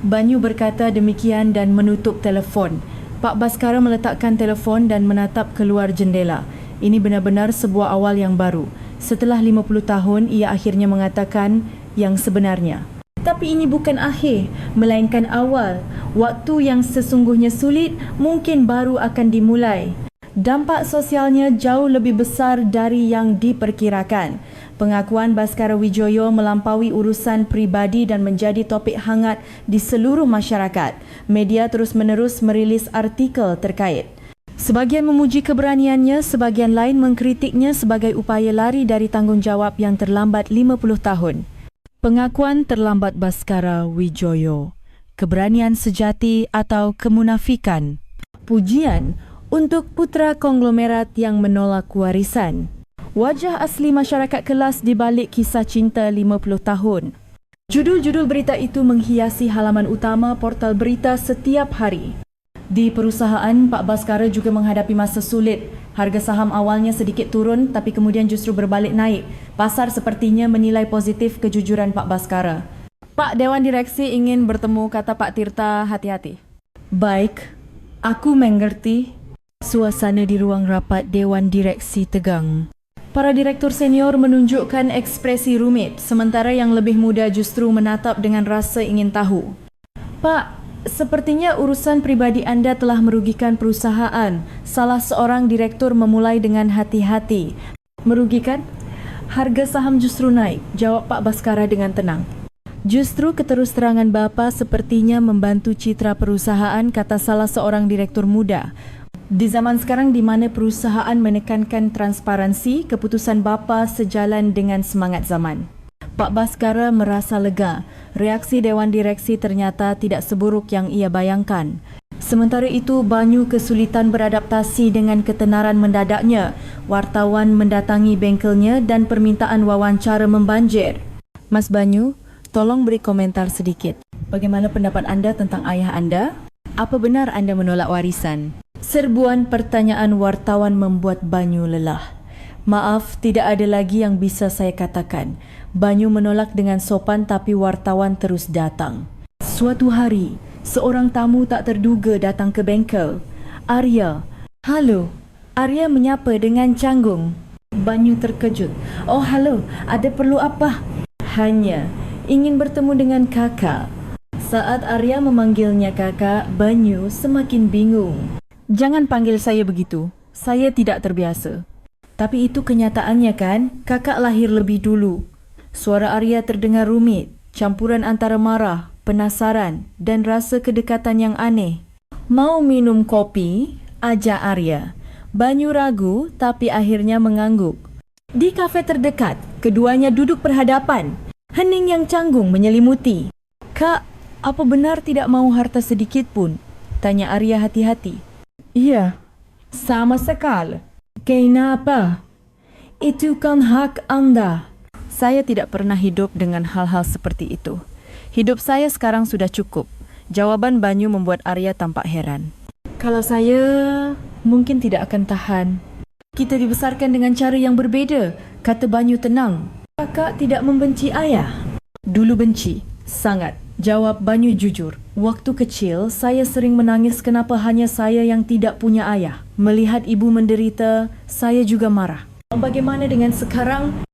Banyu berkata demikian dan menutup telefon. Pak Baskara meletakkan telefon dan menatap keluar jendela. Ini benar-benar sebuah awal yang baru. Setelah 50 tahun, ia akhirnya mengatakan yang sebenarnya. Tapi ini bukan akhir, melainkan awal. Waktu yang sesungguhnya sulit mungkin baru akan dimulai. Dampak sosialnya jauh lebih besar dari yang diperkirakan. Pengakuan Baskara Wijoyo melampaui urusan pribadi dan menjadi topik hangat di seluruh masyarakat. Media terus-menerus merilis artikel terkait. Sebagian memuji keberaniannya, sebagian lain mengkritiknya sebagai upaya lari dari tanggungjawab yang terlambat 50 tahun. Pengakuan terlambat Baskara Wijoyo, keberanian sejati atau kemunafikan. Pujian untuk putra konglomerat yang menolak warisan. Wajah asli masyarakat kelas di balik kisah cinta 50 tahun. Judul-judul berita itu menghiasi halaman utama portal berita setiap hari. Di perusahaan, Pak Baskara juga menghadapi masa sulit. Harga saham awalnya sedikit turun tapi kemudian justru berbalik naik. Pasar sepertinya menilai positif kejujuran Pak Baskara. Pak Dewan Direksi ingin bertemu, kata Pak Tirta, hati-hati. Baik, aku mengerti. Suasana di ruang rapat Dewan Direksi tegang. Para direktur senior menunjukkan ekspresi rumit, sementara yang lebih muda justru menatap dengan rasa ingin tahu. Pak, sepertinya urusan pribadi Anda telah merugikan perusahaan. Salah seorang direktur memulai dengan hati-hati. Merugikan? Harga saham justru naik, jawab Pak Baskara dengan tenang. Justru keterus-terangan Bapa sepertinya membantu citra perusahaan, kata salah seorang direktur muda. Di zaman sekarang di mana perusahaan menekankan transparansi, keputusan Bapa sejalan dengan semangat zaman. Pak Baskara merasa lega. Reaksi Dewan Direksi ternyata tidak seburuk yang ia bayangkan. Sementara itu, Banyu kesulitan beradaptasi dengan ketenaran mendadaknya. Wartawan mendatangi bengkelnya dan permintaan wawancara membanjir. Mas Banyu, tolong beri komentar sedikit. Bagaimana pendapat Anda tentang ayah Anda? Apa benar Anda menolak warisan? Serbuan pertanyaan wartawan membuat Banyu lelah. Maaf, tidak ada lagi yang bisa saya katakan. Banyu menolak dengan sopan tapi wartawan terus datang. Suatu hari, seorang tamu tak terduga datang ke bengkel. Arya. Halo. Arya menyapa dengan canggung. Banyu terkejut. Oh, halo. Ada perlu apa? Hanya ingin bertemu dengan kakak. Saat Arya memanggilnya kakak, Banyu semakin bingung. Jangan panggil saya begitu. Saya tidak terbiasa. Tapi itu kenyataannya kan? Kakak lahir lebih dulu. Suara Arya terdengar rumit, campuran antara marah, penasaran dan rasa kedekatan yang aneh. Mau minum kopi? Ajak Arya. Banyu ragu tapi akhirnya mengangguk. Di kafe terdekat, keduanya duduk berhadapan. Hening yang canggung menyelimuti. Kak, apa benar tidak mau harta sedikit pun? Tanya Arya hati-hati. Iya, sama sekali. Kenapa? Itu kan hak Anda. Saya tidak pernah hidup dengan hal-hal seperti itu. Hidup saya sekarang sudah cukup. Jawaban Banyu membuat Arya tampak heran. Kalau saya mungkin tidak akan tahan. Kita dibesarkan dengan cara yang berbeza, kata Banyu tenang. Kakak tidak membenci ayah? Dulu benci, sangat. Jawab Banyu jujur. Waktu kecil, saya sering menangis kenapa hanya saya yang tidak punya ayah. Melihat ibu menderita, saya juga marah. Bagaimana dengan sekarang?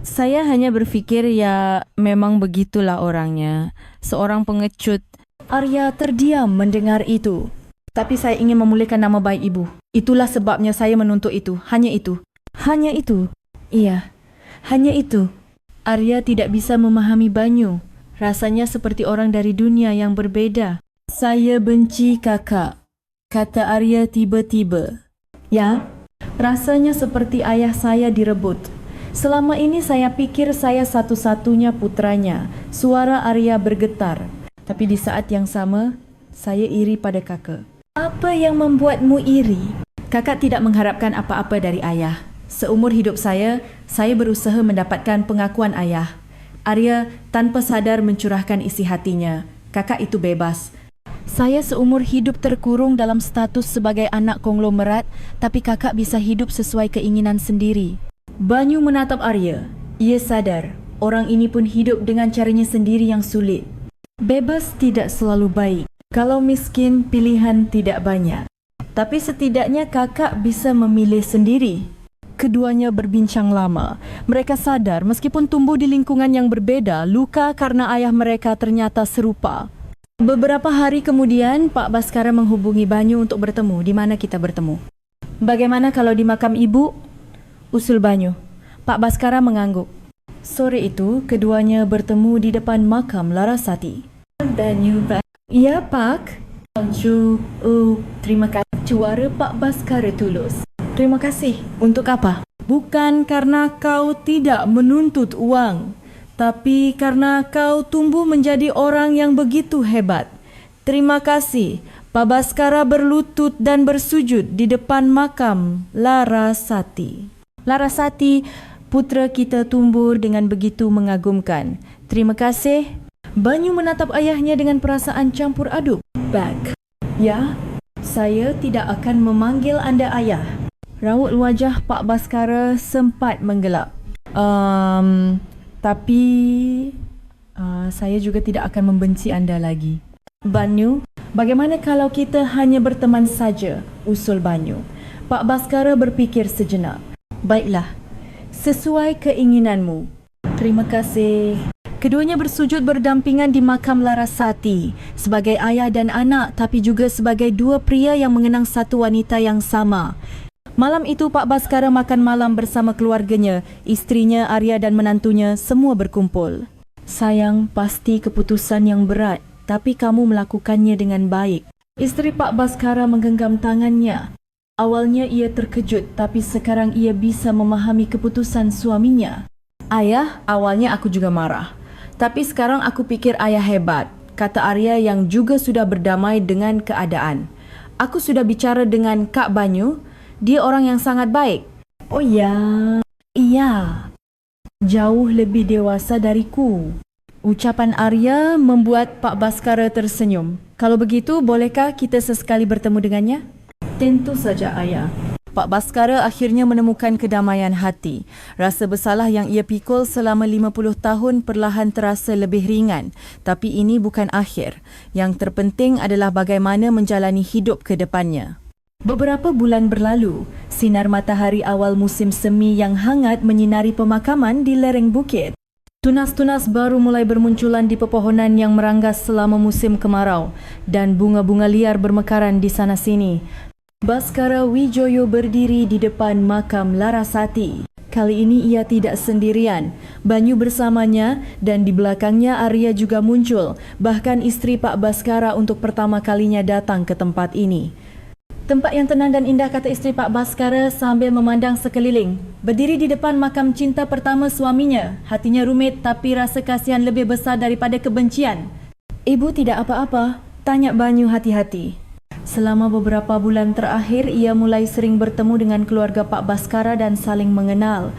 Saya hanya berfikir ya memang begitulah orangnya. Seorang pengecut. Arya terdiam mendengar itu. Tapi saya ingin memulihkan nama baik ibu. Itulah sebabnya saya menuntut itu. Hanya itu. Hanya itu? Iya, hanya itu. Arya tidak bisa memahami Banyu. Rasanya seperti orang dari dunia yang berbeda. Saya benci kakak, kata Arya tiba-tiba. Ya, rasanya seperti ayah saya direbut. Selama ini saya pikir saya satu-satunya putranya. Suara Arya bergetar. Tapi di saat yang sama, saya iri pada kakak. Apa yang membuatmu iri? Kakak tidak mengharapkan apa-apa dari ayah. Seumur hidup saya berusaha mendapatkan pengakuan ayah. Arya tanpa sadar mencurahkan isi hatinya. Kakak itu bebas. Saya seumur hidup terkurung dalam status sebagai anak konglomerat, tapi kakak bisa hidup sesuai keinginan sendiri. Banyu menatap Arya. Ia sadar, orang ini pun hidup dengan caranya sendiri yang sulit. Bebas tidak selalu baik. Kalau miskin, pilihan tidak banyak. Tapi setidaknya kakak bisa memilih sendiri. Keduanya berbincang lama. Mereka sadar meskipun tumbuh di lingkungan yang berbeda, luka karena ayah mereka ternyata serupa. Beberapa hari kemudian, Pak Baskara menghubungi Banyu untuk bertemu. Di mana kita bertemu? Bagaimana kalau di makam ibu? Usul Banyu. Pak Baskara mengangguk. Sore itu, keduanya bertemu di depan makam Larasati. Banyu, ya Pak. Terima kasih. Suara Pak Baskara tulus. Terima kasih. Untuk apa? Bukan karena kau tidak menuntut uang, tapi karena kau tumbuh menjadi orang yang begitu hebat. Terima kasih. Pak Baskara berlutut dan bersujud di depan makam Larasati. Larasati, putra kita tumbuh dengan begitu mengagumkan. Terima kasih. Banyu menatap ayahnya dengan perasaan campur aduk. Back. Ya, saya tidak akan memanggil anda ayah. Raut wajah Pak Baskara sempat menggelap. Tapi saya juga tidak akan membenci anda lagi. Banyu, bagaimana kalau kita hanya berteman saja? Usul Banyu. Pak Baskara berfikir sejenak. Baiklah, sesuai keinginanmu. Terima kasih. Keduanya bersujud berdampingan di makam Larasati sebagai ayah dan anak, tapi juga sebagai dua pria yang mengenang satu wanita yang sama. Malam itu Pak Baskara makan malam bersama keluarganya, istrinya, Arya dan menantunya semua berkumpul. Sayang, pasti keputusan yang berat, tapi kamu melakukannya dengan baik. Istri Pak Baskara menggenggam tangannya. Awalnya ia terkejut, tapi sekarang ia bisa memahami keputusan suaminya. Ayah, awalnya aku juga marah. Tapi sekarang aku pikir ayah hebat, kata Arya yang juga sudah berdamai dengan keadaan. Aku sudah bicara dengan Kak Banyu, dia orang yang sangat baik. Oh ya, iya, jauh lebih dewasa dariku. Ucapan Arya membuat Pak Baskara tersenyum. Kalau begitu, bolehkah kita sesekali bertemu dengannya? Tentu saja ayah. Pak Baskara akhirnya menemukan kedamaian hati. Rasa bersalah yang ia pikul selama 50 tahun perlahan terasa lebih ringan. Tapi ini bukan akhir. Yang terpenting adalah bagaimana menjalani hidup ke depannya. Beberapa bulan berlalu, sinar matahari awal musim semi yang hangat menyinari pemakaman di lereng bukit. Tunas-tunas baru mulai bermunculan di pepohonan yang meranggas selama musim kemarau dan bunga-bunga liar bermekaran di sana-sini. Baskara Wijoyo berdiri di depan makam Larasati. Kali ini ia tidak sendirian. Banyu bersamanya dan di belakangnya Arya juga muncul. Bahkan isteri Pak Baskara untuk pertama kalinya datang ke tempat ini. Tempat yang tenang dan indah, kata isteri Pak Baskara sambil memandang sekeliling. Berdiri di depan makam cinta pertama suaminya. Hatinya rumit tapi rasa kasihan lebih besar daripada kebencian. Ibu tidak apa-apa? Tanya Banyu hati-hati. Selama beberapa bulan terakhir, ia mulai sering bertemu dengan keluarga Pak Baskara dan saling mengenal.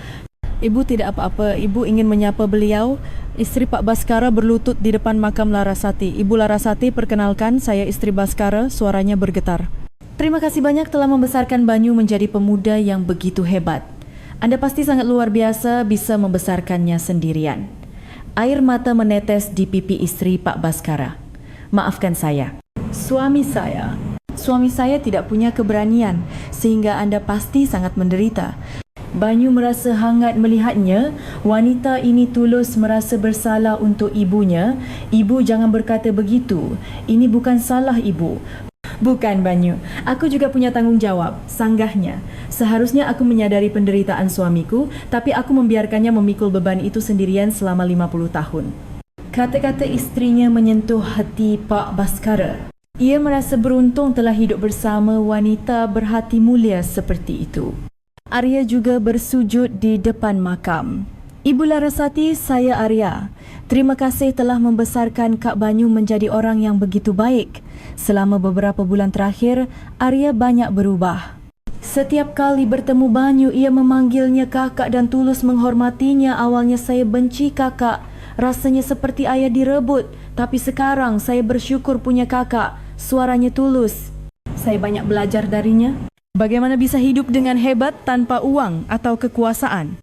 Ibu tidak apa-apa, ibu ingin menyapa beliau. Isteri Pak Baskara berlutut di depan makam Larasati. Ibu Larasati, perkenalkan, saya isteri Baskara, suaranya bergetar. Terima kasih banyak telah membesarkan Banyu menjadi pemuda yang begitu hebat. Anda pasti sangat luar biasa bisa membesarkannya sendirian. Air mata menetes di pipi isteri Pak Baskara. Maafkan saya. Suami saya tidak punya keberanian sehingga anda pasti sangat menderita. Banyu merasa hangat melihatnya. Wanita ini tulus merasa bersalah untuk ibunya. Ibu jangan berkata begitu. Ini bukan salah ibu. Bukan Banyu. Aku juga punya tanggungjawab. Sanggahnya. Seharusnya aku menyadari penderitaan suamiku, tapi aku membiarkannya memikul beban itu sendirian selama 50 tahun. Kata-kata istrinya menyentuh hati Pak Baskara. Ia merasa beruntung telah hidup bersama wanita berhati mulia seperti itu. Arya juga bersujud di depan makam. Ibu Larasati, saya Arya. Terima kasih telah membesarkan Kak Banyu menjadi orang yang begitu baik. Selama beberapa bulan terakhir, Arya banyak berubah. Setiap kali bertemu Banyu, ia memanggilnya kakak dan tulus menghormatinya. Awalnya saya benci kakak. Rasanya seperti ayah direbut. Tapi sekarang saya bersyukur punya kakak. Suaranya tulus. Saya banyak belajar darinya. Bagaimana bisa hidup dengan hebat tanpa uang atau kekuasaan?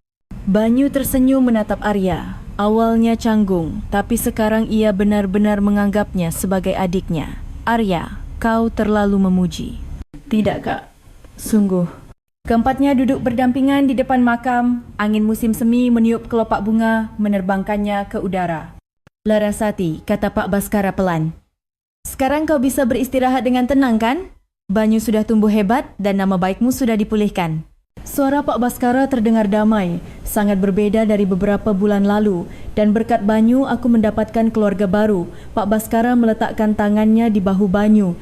Banyu tersenyum menatap Arya. Awalnya canggung, tapi sekarang ia benar-benar menganggapnya sebagai adiknya. Arya, kau terlalu memuji. Tidak, Kak. Sungguh. Keempatnya duduk berdampingan di depan makam. Angin musim semi meniup kelopak bunga, menerbangkannya ke udara. Larasati, kata Pak Baskara pelan. Sekarang kau bisa beristirahat dengan tenang, kan? Banyu sudah tumbuh hebat dan nama baikmu sudah dipulihkan. Suara Pak Baskara terdengar damai, sangat berbeda dari beberapa bulan lalu. Dan berkat Banyu, aku mendapatkan keluarga baru. Pak Baskara meletakkan tangannya di bahu Banyu.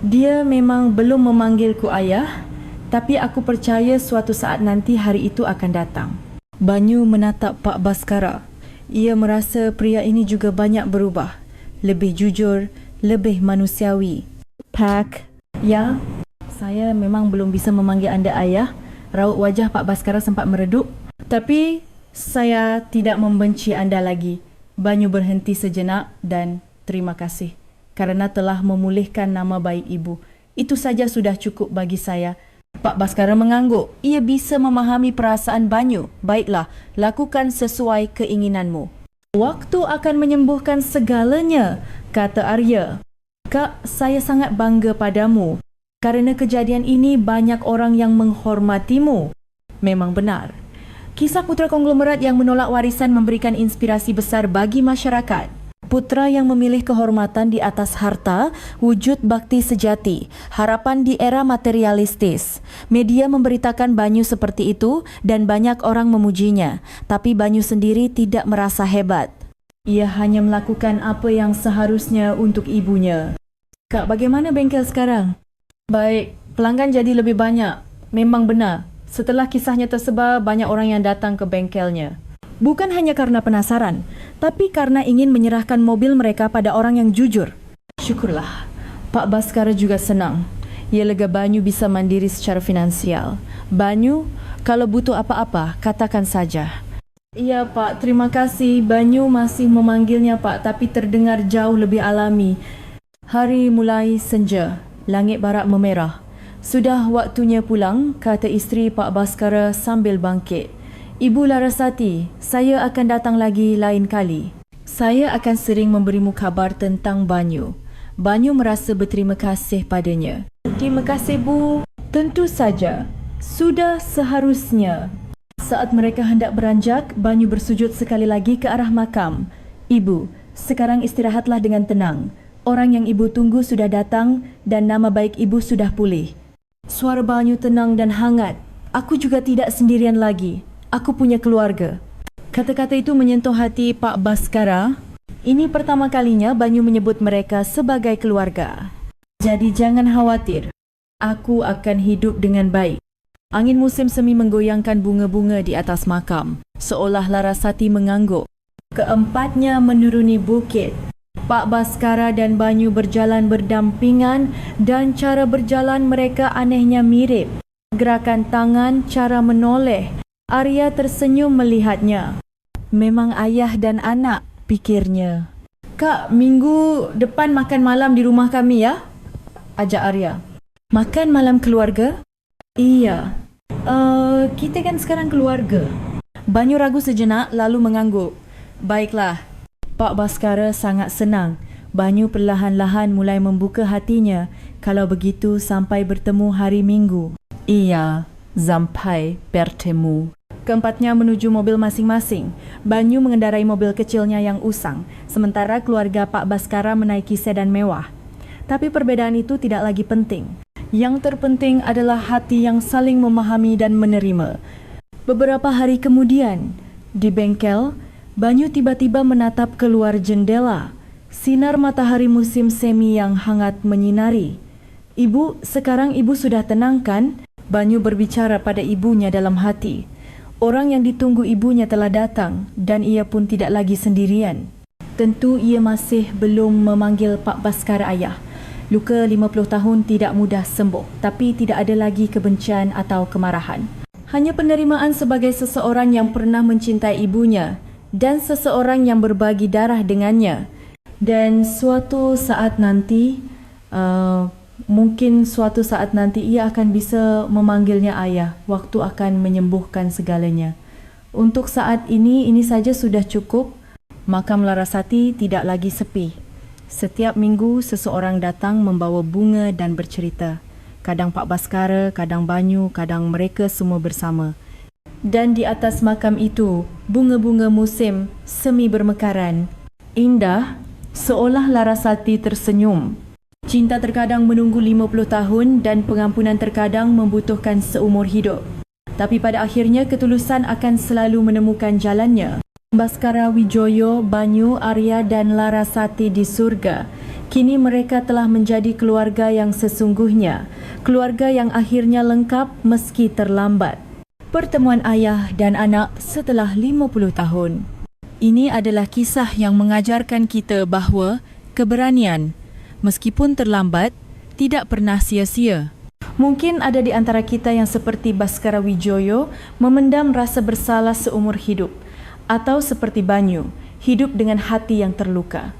Dia memang belum memanggilku ayah, tapi aku percaya suatu saat nanti hari itu akan datang. Banyu menatap Pak Baskara. Ia merasa pria ini juga banyak berubah. Lebih jujur, lebih manusiawi. Pak, ya, saya memang belum bisa memanggil anda ayah. Raut wajah Pak Baskara sempat meredup. Tapi saya tidak membenci anda lagi. Banyu berhenti sejenak dan terima kasih karena telah memulihkan nama baik ibu. Itu saja sudah cukup bagi saya. Pak Baskara mengangguk. Ia bisa memahami perasaan Banyu. Baiklah, lakukan sesuai keinginanmu. Waktu akan menyembuhkan segalanya, kata Arya. Kak, saya sangat bangga padamu. Karena kejadian ini banyak orang yang menghormatimu. Memang benar. Kisah putra konglomerat yang menolak warisan memberikan inspirasi besar bagi masyarakat. Putra yang memilih kehormatan di atas harta, wujud bakti sejati, harapan di era materialistis. Media memberitakan Banyu seperti itu dan banyak orang memujinya. Tapi Banyu sendiri tidak merasa hebat. Ia hanya melakukan apa yang seharusnya untuk ibunya. Kak, bagaimana bengkel sekarang? Baik, pelanggan jadi lebih banyak. Memang benar. Setelah kisahnya tersebar, banyak orang yang datang ke bengkelnya. Bukan hanya karena penasaran, tapi karena ingin menyerahkan mobil mereka pada orang yang jujur. Syukurlah, Pak Baskara juga senang. Ia lega Banyu bisa mandiri secara finansial. Banyu, kalau butuh apa-apa, katakan saja. Iya Pak, terima kasih. Banyu masih memanggilnya Pak, tapi terdengar jauh lebih alami. Hari mulai senja. Langit barat memerah. Sudah waktunya pulang, kata isteri Pak Baskara sambil bangkit. Ibu Larasati, saya akan datang lagi lain kali. Saya akan sering memberimu kabar tentang Banyu. Banyu merasa berterima kasih padanya. Terima kasih Bu. Tentu saja. Sudah seharusnya. Saat mereka hendak beranjak, Banyu bersujud sekali lagi ke arah makam. Ibu, sekarang istirahatlah dengan tenang. Orang yang ibu tunggu sudah datang dan nama baik ibu sudah pulih. Suara Banyu tenang dan hangat. Aku juga tidak sendirian lagi. aku punya keluarga." Kata-kata itu menyentuh hati Pak Baskara. Ini pertama kalinya Banyu menyebut mereka sebagai keluarga. "Jadi jangan khawatir, aku akan hidup dengan baik." Angin musim semi menggoyangkan bunga-bunga di atas makam, seolah Larasati mengangguk. Keempatnya menuruni bukit. Pak Baskara dan Banyu berjalan berdampingan dan cara berjalan mereka anehnya mirip. Gerakan tangan, cara menoleh. Arya tersenyum melihatnya. "Memang ayah dan anak," pikirnya. "Kak, minggu depan makan malam di rumah kami ya?" ajak Arya. "Makan malam keluarga?" "Iya. Kita kan sekarang keluarga." Banyu ragu sejenak lalu mengangguk. "Baiklah." Pak Baskara sangat senang. Banyu perlahan-lahan mulai membuka hatinya. Kalau begitu sampai bertemu hari Minggu. "Iya, sampai bertemu." Keempatnya menuju mobil masing-masing. Banyu mengendarai mobil kecilnya yang usang, sementara keluarga Pak Baskara menaiki sedan mewah. Tapi perbedaan itu tidak lagi penting. Yang terpenting adalah hati yang saling memahami dan menerima. Beberapa hari kemudian, di bengkel, Banyu tiba-tiba menatap keluar jendela. Sinar matahari musim semi yang hangat menyinari. "Ibu, sekarang ibu sudah tenang kan?" Banyu berbicara pada ibunya dalam hati. Orang yang ditunggu ibunya telah datang dan ia pun tidak lagi sendirian. Tentu ia masih belum memanggil Pak Baskara ayah. Luka 50 tahun tidak mudah sembuh, tapi tidak ada lagi kebencian atau kemarahan. Hanya penerimaan sebagai seseorang yang pernah mencintai ibunya dan seseorang yang berbagi darah dengannya. Dan suatu saat nanti, mungkin suatu saat nanti ia akan bisa memanggilnya ayah. Waktu akan menyembuhkan segalanya. Untuk saat ini saja sudah cukup. Makam Larasati tidak lagi sepi. Setiap minggu seseorang datang membawa bunga dan bercerita. Kadang Pak Baskara, kadang Banyu, kadang mereka semua bersama. Dan di atas makam itu, bunga-bunga musim semi bermekaran. Indah, seolah Larasati tersenyum. Cinta terkadang menunggu 50 tahun dan pengampunan terkadang membutuhkan seumur hidup. Tapi pada akhirnya ketulusan akan selalu menemukan jalannya. Baskara Wijoyo, Banyu, Arya dan Larasati di surga. Kini mereka telah menjadi keluarga yang sesungguhnya. Keluarga yang akhirnya lengkap meski terlambat. Pertemuan ayah dan anak setelah 50 tahun. Ini adalah kisah yang mengajarkan kita bahawa keberanian, meskipun terlambat, tidak pernah sia-sia. Mungkin ada di antara kita yang seperti Baskara Wijoyo memendam rasa bersalah seumur hidup. Atau seperti Banyu, hidup dengan hati yang terluka.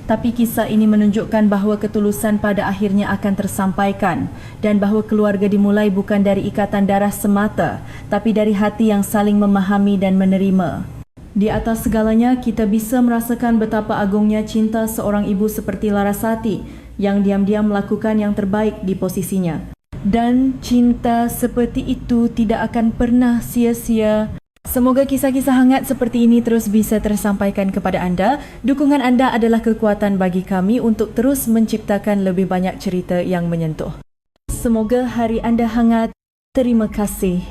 Tapi kisah ini menunjukkan bahawa ketulusan pada akhirnya akan tersampaikan dan bahawa keluarga dimulai bukan dari ikatan darah semata, tapi dari hati yang saling memahami dan menerima. Di atas segalanya, kita bisa merasakan betapa agungnya cinta seorang ibu seperti Larasati yang diam-diam melakukan yang terbaik di posisinya. Dan cinta seperti itu tidak akan pernah sia-sia. Semoga kisah-kisah hangat seperti ini terus bisa tersampaikan kepada anda. Dukungan anda adalah kekuatan bagi kami untuk terus menciptakan lebih banyak cerita yang menyentuh. Semoga hari anda hangat. Terima kasih.